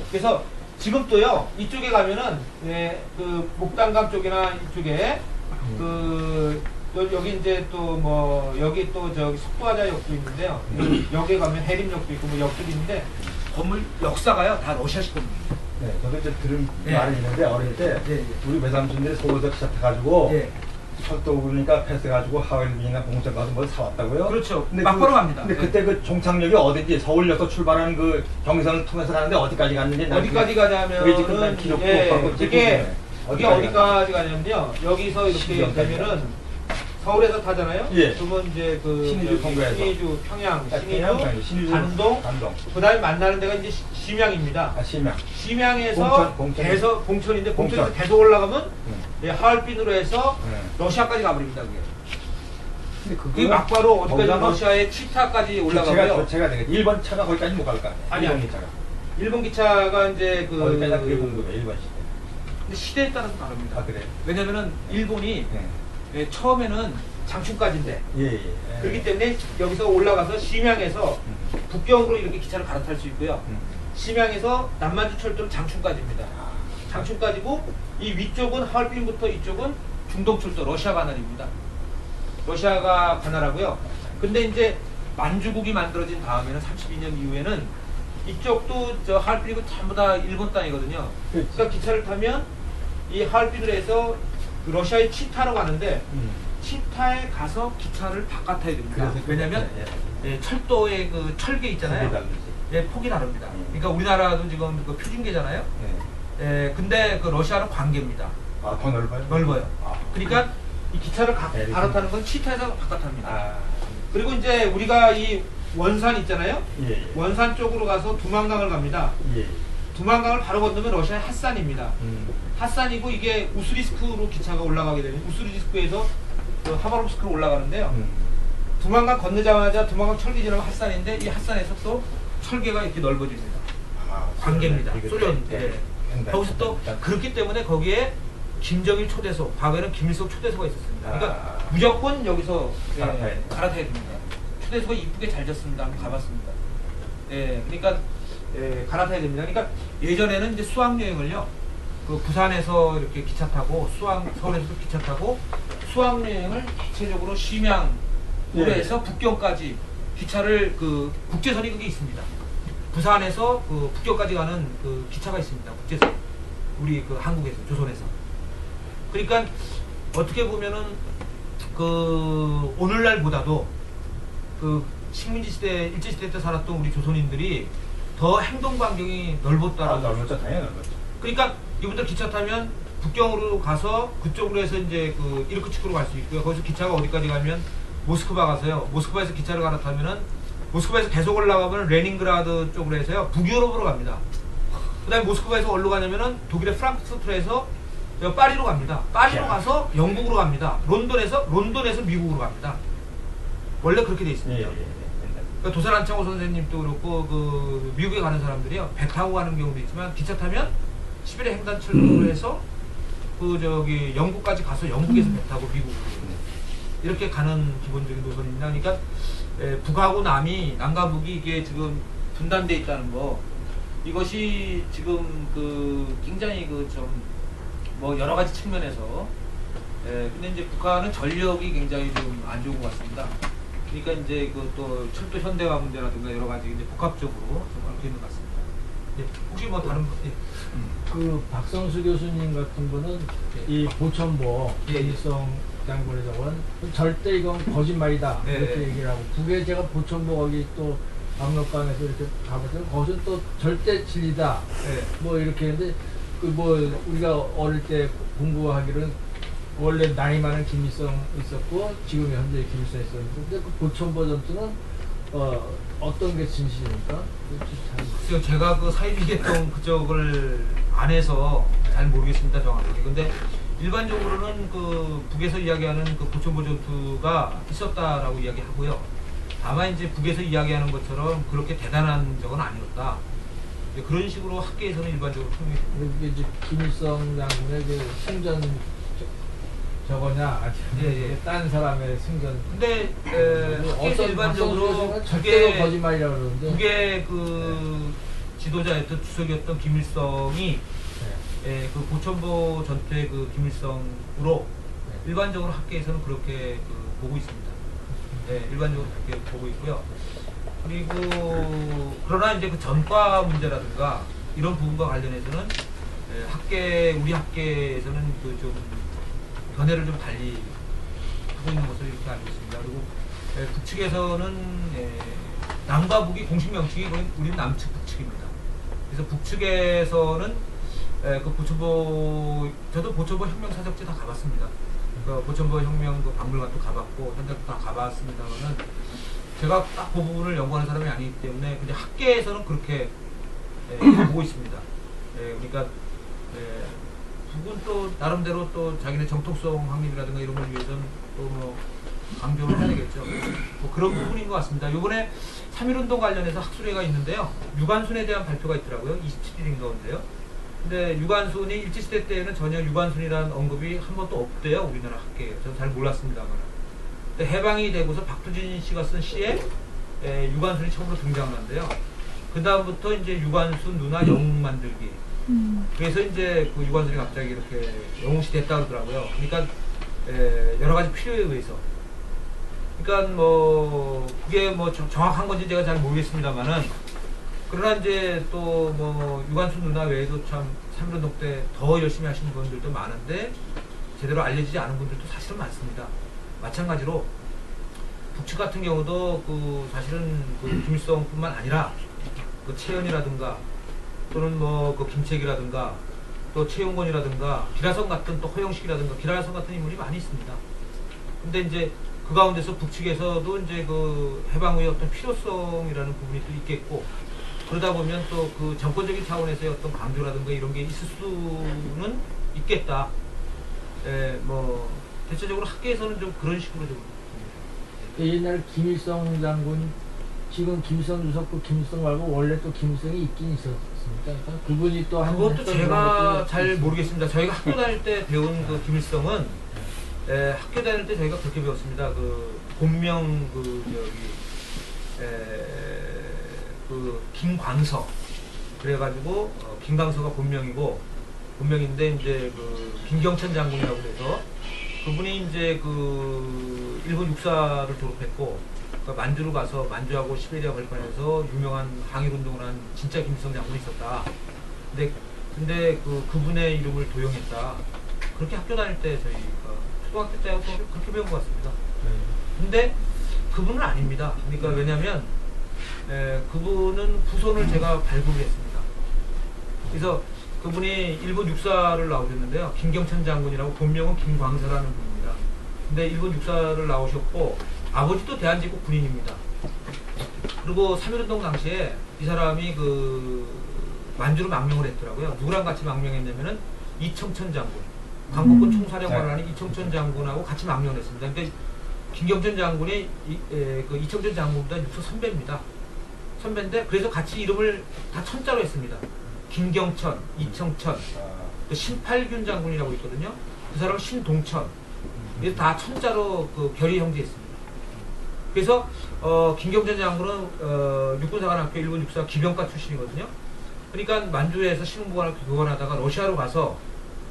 그래서 지금 또요, 이쪽에 가면은, 예, 그, 목단강 쪽이나 이쪽에, 또 여기 이제 또 뭐, 여기 또 저기 석도하자역도 있는데요. 여기에 가면 해림역도 있고 뭐 역들이 있는데, 건물 역사가요, 다 러시아식 건물입니다. 네, 저도 이제 들은 예. 말이 있는데 어릴 때 예, 예. 우리 외삼촌들이 서울에서 기차 타가지고 예. 철도 그러니까 패스가지고 하얼빈이나 공천 가서 뭘 사왔다고요? 그렇죠. 근데 막바로 갑니다. 근데 예. 그때 그 종착역이 어딘지 서울역에서 출발하는 그 경선을 통해서 가는데 어디까지 갔는지 난 어디까지 그게 끝난 가냐면은, 기록도 예, 없고 이게 어디까지 어디까지 가냐면요. 여기서 이렇게 12년 되면은 서울에서 타잖아요. 예. 그러면 이제 그 신의주 저기 통과해서. 신의주, 평양, 신의주, 단동, 단동. 그다음에 만나는 데가 이제 심양입니다. 아, 심양. 심양에서 봉천. 봉천인데 봉천에서 봉천. 계속 올라가면 응. 예, 하얼빈으로 해서 네. 러시아까지 가버립니다. 그게. 근데 그게 막바로 어디까지 거기다가 러시아의 치타까지 교체가 올라가고요. 되겠다. 1번 차가 거기까지 못 갈 거 아니에요? 아니, 일본 아니. 기차가. 일본 기차가 이제 거기까지 그게 궁금해. 1번 시대. 근데 시대에 따라서 다릅니다. 아, 그래요? 왜냐면은 일본이 예. 예, 처음에는 장춘까지인데 예, 예. 그렇기 때문에 여기서 올라가서 심양에서 북경으로 이렇게 기차를 갈아탈 수 있고요. 심양에서 남만주 철도는 장춘까지입니다. 장춘까지고 이 위쪽은 하얼빈부터 이쪽은 중동철도 러시아 관할입니다. 러시아가 관할하고요. 근데 이제 만주국이 만들어진 다음에는 32년 이후에는 이쪽도 저 하얼빈이고 전부 다 일본 땅이거든요. 그러니까 기차를 타면 이 하얼빈으로 해서 러시아의 치타로 가는데 치타에 가서 기차를 바꿔타야 됩니다. 왜냐면 예, 철도의 그 철계 있잖아요. 예, 폭이 다릅니다. 그러니까 우리나라도 지금 그 표준계잖아요. 예, 근데 그 러시아는 관계입니다. 아, 더 넓어요? 넓어요. 아. 그러니까 이 기차를 네, 갈아타는 건 치타에서 바꿔탑니다. 아. 그리고 이제 우리가 이 원산 있잖아요. 예, 예. 원산 쪽으로 가서 두만강을 갑니다. 예. 두만강을 바로 건너면 러시아의 핫산입니다. 핫산이고 이게 우스리스크로 기차가 올라가게 되면 우스리스크에서 그 하바롭스크로 올라가는데요. 두만강 건너자마자 두만강 철기 지나면 핫산인데 이 핫산에서 또 철계가 이렇게 넓어집니다. 아, 관계입니다. 이거 소련. 예. 예. 거기서 또 그렇기 때문에 거기에 김정일 초대소, 과거에는 김일성 초대소가 있었습니다. 그러니까 아. 무조건 여기서 예, 갈아타야 됩니다. 갈아타야 됩니다. 초대소가 이쁘게 잘 졌습니다. 한번 가봤습니다. 예, 그러니까 예, 갈아타야 됩니다. 그러니까 예전에는 이제 수학여행을요, 그 부산에서 이렇게 기차 타고 서울에서도 기차 타고 수학여행을 대체적으로 심양으로 예. 해서 북경까지 기차를 그 국제선이 그게 있습니다. 부산에서 그 북경까지 가는 그 기차가 있습니다. 국제선. 우리 그 한국에서, 조선에서. 그러니까 어떻게 보면은 그 오늘날보다도 그 식민지 시대, 일제 시대 때 살았던 우리 조선인들이 더 행동 반경이 넓었다라는 아, 넓었죠. 당연히 넓었죠. 그러니까 이분들 기차 타면 북경으로 가서 그쪽으로 해서 이제 그 이르크츠크로 갈 수 있고요. 거기서 기차가 어디까지 가면 모스크바 가서요. 모스크바에서 기차를 갈아타면은 모스크바에서 계속 올라가면 레닌그라드 쪽으로 해서요. 북유럽으로 갑니다. 그 다음에 모스크바에서 어디로 가냐면은 독일의 프랑크푸르트에서 파리로 갑니다. 파리로 가서 영국으로 갑니다. 론던에서 미국으로 갑니다. 원래 그렇게 돼 있습니다. 예, 예, 예. 그러니까 도산 안창호 선생님도 그렇고 그 미국에 가는 사람들이요. 배 타고 가는 경우도 있지만 기차 타면 시베리아 횡단철도로 해서 그 저기 영국까지 가서 영국에서 배 타고 미국으로 이렇게 가는 기본적인 노선입니다. 그러니까 북하고 남과 북이 이게 지금 분단돼 있다는 거, 이것이 지금 그 굉장히 그 좀 뭐 여러 가지 측면에서 근데 이제 북한은 전력이 굉장히 좀 안 좋은 것 같습니다. 그러니까 이제 그 또 철도 현대화 문제라든가 여러 가지 이제 복합적으로 좀 얽혀 있는 것 같습니다. 예, 혹시 뭐 다른 분? 예. 그 박성수 교수님 같은 분은 이 보천보 예, 예. 김일성 장군의 정원 절대 이건 거짓말이다 예, 이렇게 예. 얘기를 하고 북에 제가 보천보 거기 또 압록강에서 이렇게 가봤더니 거기서 또 절대 진리다 예. 뭐 이렇게 했는데 그 뭐 우리가 어릴 때 공부하기로는 원래 나이 많은 김일성 있었고 지금 현재 김일성 있었는데 그 보천보 전투는 어떤 게 진실입니까? 글쎄요, 제가 그 사이비계통 그쪽을 안 해서 잘 모르겠습니다, 정확하게. 근데 일반적으로는 그 북에서 이야기하는 그 보천보 전투가 있었다라고 이야기하고요. 다만 이제 북에서 이야기하는 것처럼 그렇게 대단한 적은 아니었다. 그런 식으로 학계에서는 일반적으로 통용이 됩니다. 이게 이제 김일성 장군의 그 승전 저거냐 아니면 예, 예. 딴 사람의 승전 근데 학계에서 어떤 일반적으로 절대로 거짓말이라고 그러는데 북의 그 지도자였던 주석이었던 김일성이 그 보천보 전투의 그 김일성으로 일반적으로 학계에서는 그렇게 그 보고 있습니다. 일반적으로 그렇게 보고 있고요. 그리고 그러나 이제 그 전과 문제라든가 이런 부분과 관련해서는 우리 학계에서는 그 좀 견해를 좀 달리 하고 있는 것을 이렇게 알고 있습니다. 그리고 북측에서는 남과 북이 공식 명칭이 우리는 남측 북측입니다. 그래서 북측에서는 그 보천보 저도 보천보 혁명 사적지 다 가봤습니다. 그 보천보 혁명 그 박물관도 가봤고 현장도 다 가봤습니다만은 제가 딱 그 부분을 연구하는 사람이 아니기 때문에 근데 학계에서는 그렇게 보고 있습니다. 그러니까 북은 또 나름대로 또 자기네 정통성 확립이라든가 이런 걸 위해서는 또 뭐 강조를 해야 되겠죠. 뭐 그런 부분인 것 같습니다. 요번에 3.1운동 관련해서 학술회가 있는데요. 유관순에 대한 발표가 있더라고요. 27일인가인데요. 근데 유관순이 일제시대 때에는 전혀 유관순이라는 언급이 한 번도 없대요. 우리나라 학계에. 저는 잘 몰랐습니다만. 근데 해방이 되고서 박두진 씨가 쓴 시에 유관순이 처음으로 등장을 한대요. 그 다음부터 이제 유관순 누나 영웅 만들기. 그래서 이제 그 유관순이 갑자기 이렇게 영웅시 됐다 그러더라고요. 그러니까 여러 가지 필요에 의해서. 그러니까 뭐 그게 뭐 정확한 건지 제가 잘 모르겠습니다만은 그러나 이제 또 뭐 유관순 누나 외에도 참 3.1운동 때 더 열심히 하시는 분들도 많은데 제대로 알려지지 않은 분들도 사실은 많습니다. 마찬가지로 북측 같은 경우도 그 사실은 그 김일성뿐만 아니라 그 최연이라든가 또는 뭐 그 김책이라든가 또 최용건이라든가 기라성 같은 또 허영식이라든가 기라성 같은 인물이 많이 있습니다. 근데 이제 그 가운데서 북측에서도 이제 그 해방 후의 어떤 필요성이라는 부분이 또 있겠고 그러다 보면 또 그 정권적인 차원에서의 어떤 강조라든가 이런 게 있을 수는 있겠다. 뭐 대체적으로 학계에서는 좀 그런 식으로 좀 옛날 김일성 장군 지금 김일성 주석도 김일성 말고 원래 또 김일성이 있긴 있었습니까? 그러니까 그분이 또 한 그것도 제가 잘 모르겠습니다. 저희가 학교 다닐 때 배운 그 김일성은 학교 다닐 때 저희가 그렇게 배웠습니다. 그 본명 그 저기 그 김광석 그래가지고 김광석가 본명인데 이제 그 김경천 장군이라고 해서 그분이 이제 그 일본 육사를 졸업했고 그러니까 만주로 가서 만주하고 시베리아 걸판에서 유명한 항일운동을 한 진짜 김일성 장군이 있었다. 근데 그분의 이름을 도용했다. 그렇게 학교 다닐 때 저희가 초등학교 때하고 그렇게 배운 것 같습니다. 근데 그분은 아닙니다. 그러니까 왜냐면 그분은 후손을 제가 발굴을 했습니다. 그래서 그분이 일본 육사를 나오셨는데요. 김경천 장군이라고 본명은 김광서라는 분입니다. 근데 일본 육사를 나오셨고 아버지도 대한제국 군인입니다. 그리고 3.1운동 당시에 이 사람이 그 만주로 망명을 했더라고요. 누구랑 같이 망명했냐면은 이청천 장군, 광복군 총사령관을 하는 이청천 장군하고 같이 망명을 했습니다. 그러니까 김경천 장군이 그 이청천 장군보다 6소 선배입니다. 선배인데 그래서 같이 이름을 다 천자로 했습니다. 김경천, 이청천, 그 신팔균 장군이라고 있거든요. 그 사람은 신동천. 이게 다 천자로 그 결의 형제했습니다. 그래서 김경천 장군은 육군사관학교 일본 육사 기병과 출신이거든요. 그러니까 만주에서 신흥보관학교 교관하다가 러시아로 가서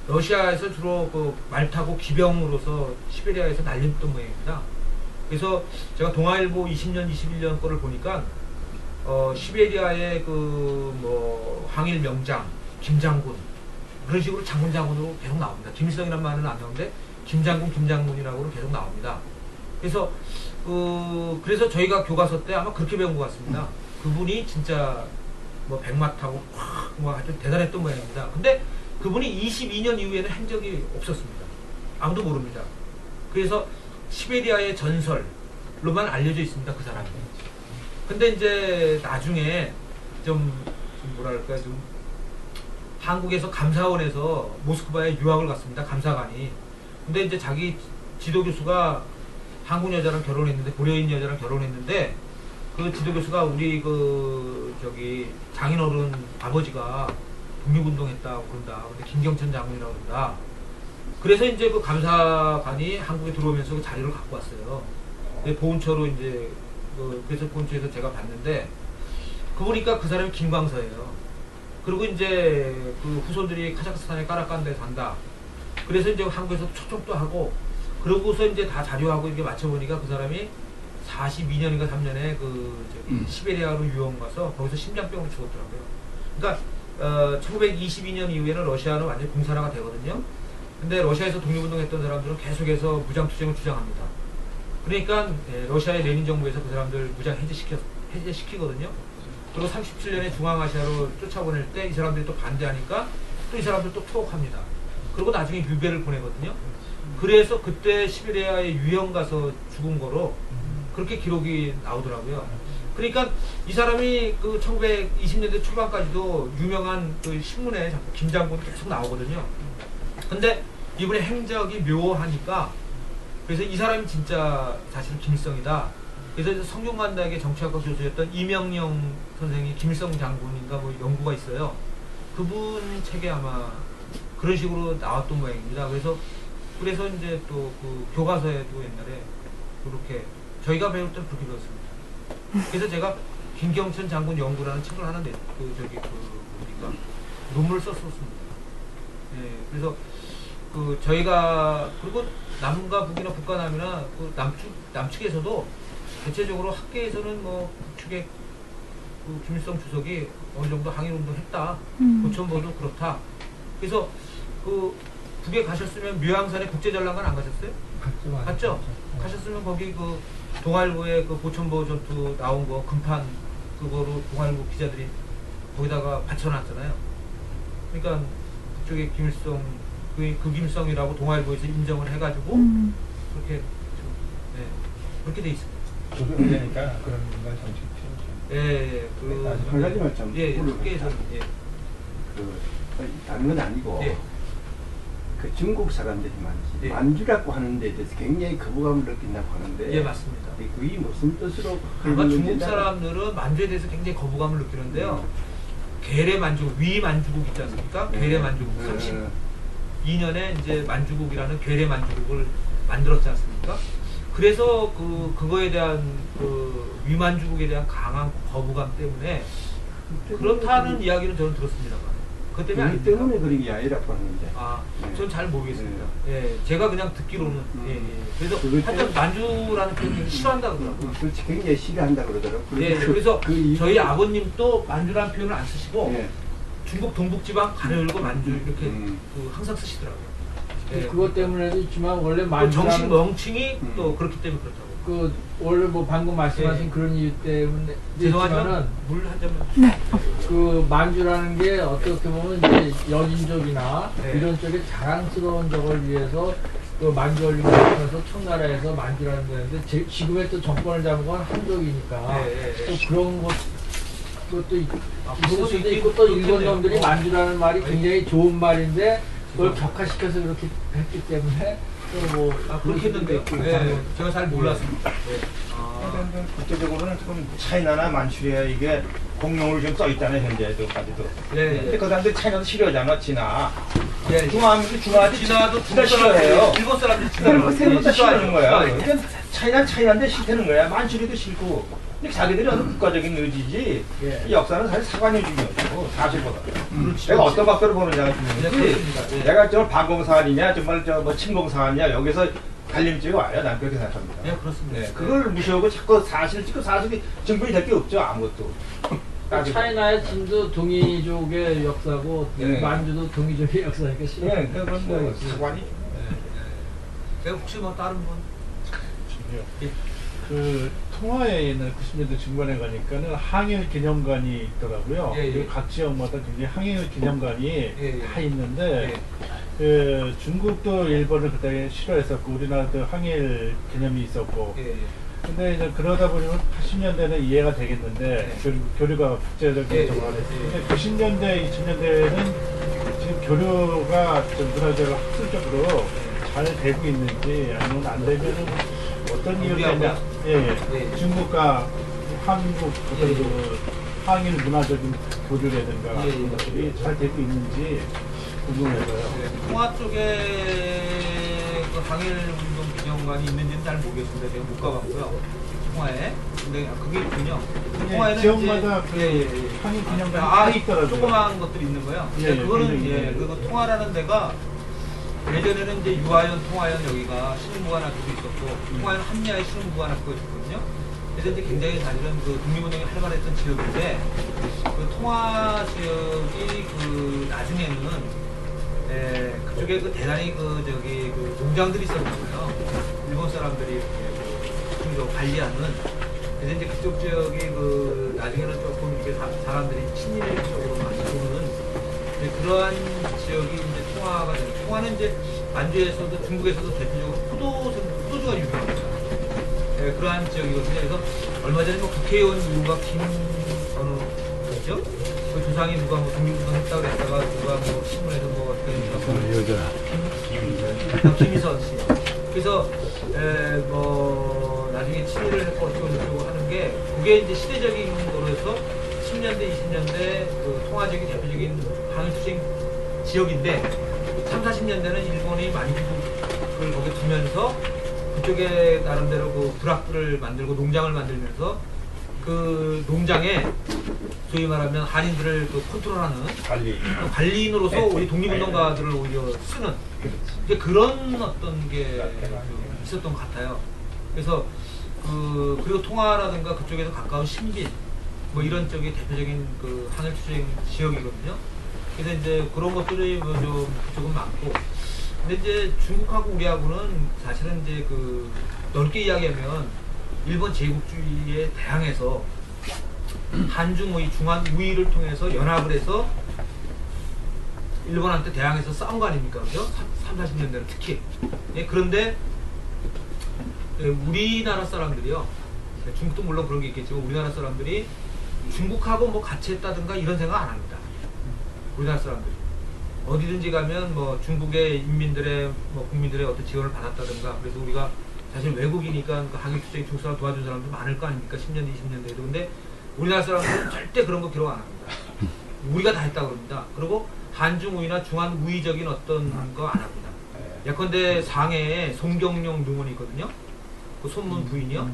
러시아에서 주로 그 말 타고 기병으로서 시베리아에서 날렸던 모양입니다. 그래서 제가 동아일보 20년, 21년 거를 보니까 시베리아의 그 뭐 항일 명장 김장군 그런 식으로 장군으로 계속 나옵니다. 김일성이란 말은 안 나오는데 김장군이라고 계속 나옵니다. 그래서 그래서 저희가 교과서 때 아마 그렇게 배운 것 같습니다. 그분이 진짜 뭐 백마 타고 뭐 아주 대단했던 모양입니다. 근데 그분이 22년 이후에는 한 적이 없었습니다. 아무도 모릅니다. 그래서 시베리아의 전설로만 알려져 있습니다. 그 사람이. 근데 이제 나중에 좀 뭐랄까 좀 한국에서 감사원에서 모스크바에 유학을 갔습니다. 감사관이. 근데 이제 자기 지도교수가 한국 여자랑 결혼했는데 고려인 여자랑 결혼했는데 그 지도교수가 우리 그 저기 장인어른 아버지가 독립운동했다고 그런다. 근데 김경천 장군이라고 그런다. 그래서 이제 그 감사관이 한국에 들어오면서 그 자료를 갖고 왔어요. 보훈처로 이제 그래서 보훈처에서 제가 봤는데 그 보니까 그 사람이 김광서예요. 그리고 이제 그 후손들이 카자흐스탄에 까라칸데 산다. 그래서 이제 한국에서 초청도 하고 그러고서 이제 다 자료하고 이렇게 맞춰보니까 그 사람이 42년인가 3년에 그 시베리아로 유학 가서 거기서 심장병으로 죽었더라고요. 그러니까 1922년 이후에는 러시아는 완전히 공산화가 되거든요. 근데 러시아에서 독립운동했던 사람들은 계속해서 무장투쟁을 주장합니다. 그러니까 러시아의 레닌 정부에서 그 사람들 무장 해제시키거든요. 그리고 37년에 중앙아시아로 쫓아보낼 때 이 사람들이 또 반대하니까 또 이 사람들 또 투옥합니다. 그리고 나중에 유배를 보내거든요. 그래서 그때 시베리아에 유형 가서 죽은 거로 그렇게 기록이 나오더라고요. 그러니까 이 사람이 그 1920년대 초반까지도 유명한 그 신문에 자꾸 김장군 계속 나오거든요. 근데 이분의 행적이 묘하니까 그래서 이 사람이 진짜 사실은 김일성이다. 그래서 성균관대학의 정치학과 교수였던 이명영 선생이 김일성 장군인가 뭐 연구가 있어요. 그분 책에 아마 그런 식으로 나왔던 모양입니다. 그래서 이제 또 그 교과서에도 옛날에 그렇게 저희가 배울 때는 그렇게 배웠습니다. 그래서 제가 김경천 장군 연구라는 책을 하나 뭡니까 논문을 썼었습니다. 예, 그래서 그 저희가 그리고 남과 북이나 북과 남이나 그 남측에서도 대체적으로 학계에서는 뭐 북측의 그 김일성 주석이 어느 정도 항일운동했다. 고천보도 그렇다. 그래서 그 북에 가셨으면 묘양산에 국제전람관 안 가셨어요? 갔죠? 가셨으면 거기 그 동아일보에 그 보천보 전투 나온 거 금판 그거로 동아일보 기자들이 거기다가 받쳐놨잖아요. 그러니까 그쪽에 김일성 그 김일성이라고 동아일보에서 인정을 해가지고 그렇게 그렇게 돼 있습니다. 조선되니까 그런 건 정치 필요죠. 예, 한 가지만 좀 학계에서는 다른 건 아니고 그 중국 사람들이 많지 만주라고 하는 데에 대해서 굉장히 거부감을 느낀다고 하는데 예, 맞습니다. 그게 무슨 뜻으로 아마 중국 사람들은 만주에 대해서 굉장히 거부감을 느끼는데요. 괴뢰 만주국, 위 만주국 있지 않습니까? 괴뢰 만주국 32년에 이제 만주국이라는 괴뢰 만주국을 만들었지 않습니까? 그래서 그거에 대한 그 위만주국에 대한 강한 거부감 때문에 그렇다는 이야기는 저는 들었습니다만. 그것 때문에 아닙니다. 때문에 그런 게 아니라고 하는데. 전 잘 모르겠습니다. 예, 제가 그냥 듣기로는 그래서 하여튼 만주라는 표현을 싫어한다 그러더라고요. 그렇지, 굉장히 싫어한다 그러더라고요. 예, 그래서 저희 아버님도 만주라는 표현을 안 쓰시고 중국 동북지방 가려울고 만주 이렇게 그 항상 쓰시더라고요. 예, 그것 때문에도 있지만 원래 또 만주라는 정신 명칭이 또 그렇기 때문에 그렇다고. 그 원래 뭐 방금 말씀하신 그런 이유 때문에 죄송하지만 물 한 잔만. 그 만주라는 게 어떻게 보면 이제 연인족이나 이런 쪽에 자랑스러운 적을 위해서 그 만주 올림픽 하면서 청나라에서 만주라는 거였는데 지금의 또 정권을 잡은 건 한족이니까 또 그런 것도 있을 수도 있고 또 일본 놈들이 만주라는 말이 굉장히 좋은 말인데 그걸 격화시켜서 그렇게 했기 때문에 또 뭐 그렇게 했는데 제가 잘 몰랐습니다. 국제적으로는 지금 차이나나 만추리아 이게 공용으로 지금 써 있잖아요 현재까지도. 근데 그 사람들 차이나도 싫어하잖아 진화. 진화도 진짜 싫어해요. 일본 사람들이 진화를 세부터 싫어하는 거야. 그러니까 차이나인데 싫다는 거야. 만추리도 싫고. 근데 자기들이 어느 국가적인 의지지 역사는 사실 사관이 중요하고 사실보다. 내가 어떤 각도로 보느냐가 중요한지 내가 저 반공사관이냐 정말 저 뭐 침공사관이냐 여기서 갈림증이 와요. 난 그렇게 생각합니다. 네, 그렇습니다. 네, 그걸 무시하고 자꾸 사실 찍고 사실이 증명이 될 게 없죠. 아무것도. 따지고. 차이나의 진도 동이족의 역사고 네. 만주도 동이족의 역사니까 네, 그건 뭐 사관이. 혹시 뭐 다른 분? 그 통화에 있는 90년대 중반에 가니까는 항일 기념관이 있더라고요. 예, 예. 각 지역마다 굉장히 항일 기념관이 예. 다 있는데 그 중국도 일본을 그때 싫어했었고 우리나라도 항일 기념이 있었고 예. 근데 이제 그러다 보면 80년대는 이해가 되겠는데 교류가 국제적인 정화를 했어요. 근데 90년대, 2000년대는 지금 교류가 좀 문화적으로 학술적으로 잘 되고 있는지 아니면 안 되면은 어떤 이유로 되냐? 예, 중국과 한국 어떤 그 항일 문화적인 교류라든가 그런 것들이 잘 되고 있는지 궁금해서요. 통화 쪽에 그 항일 운동 기념관이 있는지는 잘 모르겠습니다. 제가 못 가봤고요. 통화에. 근데 그게 있군요. 통화에는 지역마다 이제, 그 항일 기념관이 다 있더라고요. 조그마한 것들이 있는 거예요. 예, 근데 그거는 굉장히, 그리고 통화라는 데가 예전에는 이제 유아연, 통화연 여기가 신흥무관학교도 있었고 통화연 한야의 신흥무관학교가 있었거든요. 그래서 이제 굉장히 사실은 그 독립운동이 활발했던 지역인데 그 통화 지역이 그 나중에는 그쪽에 그 대단히 그 저기 그 농장들이 있었거든요. 일본 사람들이 이렇게 좀 관리하는. 그래서 이제 그쪽 지역이 그 나중에는 조금 이렇게 사람들이 친일 쪽으로 많이 보는 그러한 지역이 이제 통화가 되는. 통화는 이제 만주에서도 중국에서도 대표적으로 포도주가 유명합니다. 그러한 지역이거든요. 그래서 얼마 전에 뭐 국회의원 누가 어느죠? 그 조상이 누가 뭐 독립운동 했다고 그랬다가 누가 뭐 신문에서 뭐 김희선 씨. 그래서 뭐 나중에 친일을 했고 어쩌고 하는 게 그게 이제 시대적인 거로 해서 10년대, 20년대 그 통화 지역이 대표적인 항일투쟁 지역인데 3, 40년대는 일본이 만주국을 거기 두면서 그쪽에 나름대로 그 부락들을 만들고 농장을 만들면서 그 농장에 소위 말하면 한인들을 그 컨트롤하는 관리인으로서 우리 독립운동가들을 오히려 쓰는 이제 그런 어떤 게 있었던 것 같아요. 그래서 그리고 통화라든가 그쪽에서 가까운 신빈 뭐 이런 쪽이 대표적인 그 항일투쟁 지역이거든요. 그래서 이제 그런 것들이 뭐 좀 조금 많고, 근데 이제 중국하고 우리하고는 사실은 이제 그 넓게 이야기하면 일본 제국주의에 대항해서 한중의 중한 우위를 통해서 연합을 해서 일본한테 대항해서 싸운 거 아닙니까? 그죠? 3, 40년대는 특히. 예, 그런데 우리나라 사람들이요. 중국도 물론 그런 게 있겠지만 우리나라 사람들이 중국하고 뭐 같이 했다든가 이런 생각 안 합니다. 우리나라 사람들이 어디든지 가면 뭐 중국의 인민들의 뭐 국민들의 어떤 지원을 받았다든가 그래서 우리가 사실 외국이니까 그 항일투쟁 중국 사람 도와준 사람도 많을 거 아닙니까? 10년대, 20년대에도. 근데 우리나라 사람들은 절대 그런 거 기록 안 합니다. 우리가 다 했다고 그럽니다. 그리고 한중우위나 중한우위적인 어떤 거 안 합니다. 예컨대 상해에 송경룡 능원이 있거든요. 그 손문 부인이요.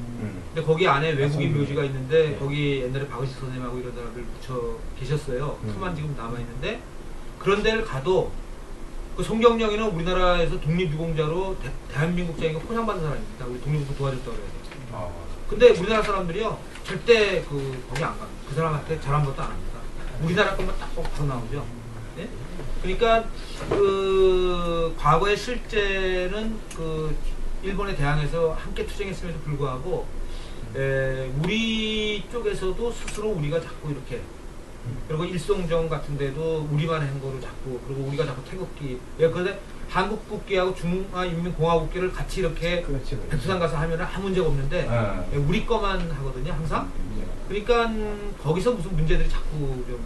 근데 거기 안에 외국인 묘지가 있는데 거기 옛날에 박은식 선생님하고 이런 사람들 붙여 계셨어요. 수만 지금 남아있는데 그런 데를 가도 그 송경령이는 우리나라에서 독립유공자로 대한민국장인 거 포상받은 사람입니다. 우리 독립운동 도와줬다고 그래요. 근데 우리나라 사람들이요 절대 거기 안 갑니다. 그 사람한테 잘한 것도 안 합니다. 우리나라 것만 딱 뽑아서 나오죠. 네? 그러니까 그 과거의 실제는 그 일본에 대항해서 함께 투쟁했음에도 불구하고 우리 쪽에서도 스스로 우리가 자꾸 이렇게 그리고 일송정 같은 데도 우리만 한 거로 자꾸 그리고 우리가 자꾸 태극기 그런데 한국국기하고 중화인민공화국기를 같이 이렇게 백두산 가서 하면 아무 문제가 없는데 우리 거만 하거든요 항상. 그러니까 거기서 무슨 문제들이 자꾸 좀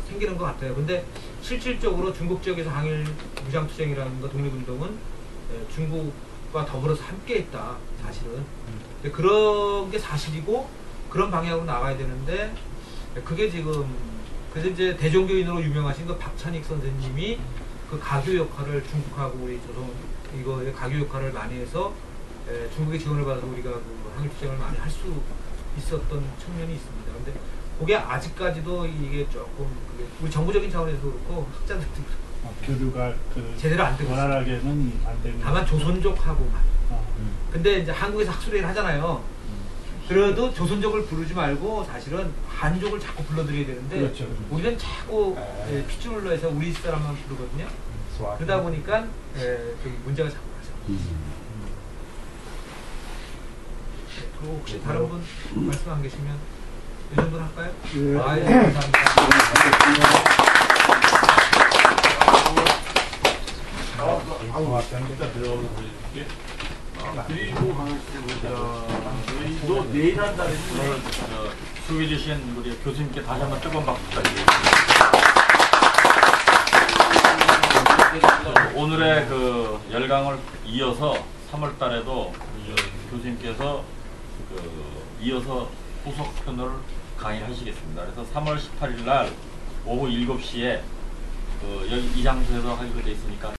생기는 것 같아요. 근데 실질적으로 중국 지역에서 항일 무장투쟁이라는 거 독립운동은 중국과 더불어서 함께 했다 사실은. 그런 게 사실이고 그런 방향으로 나가야 되는데 그게 지금 그래서 이제 대종교인으로 유명하신 그 박찬익 선생님이 그 가교 역할을 중국하고 우리 조선 이거의 가교 역할을 많이 해서 중국의 지원을 받아서 우리가 그 항일투쟁을 많이 할 수 있었던 측면이 있습니다. 근데 그게 아직까지도 이게 조금 우리 정부적인 차원에서 그렇고 학자들도 그렇고 교류가 그 제대로 안 되고 있어요. 원활하게는 안 되고. 다만 조선족하고만. 어. 근데 이제 한국에서 학술회의를 하잖아요. 그래도 조선족을 부르지 말고 사실은 한족을 자꾸 불러드려야 되는데 그렇죠. 우리는 자꾸 핏줄로 해서 우리 사람만 부르거든요. 그러다 보니까 좀 문제가 자꾸 나죠. 또 혹시 다른 분 말씀 안 계시면 이 정도로 할까요? 예. 아유, 감사합니다. 그리고 저희도 내일 한다는 수고해 주신 우리 교수님께 다시 한번 뜨거운 박수 부탁드리겠습니다. 오늘의 그 열강을 이어서 3월 달에도 교수님께서 이어서 후속편을 강의하시겠습니다. 그래서 3월 18일 날 오후 7시에 여기 이 장소에서 하기로 되어 있으니까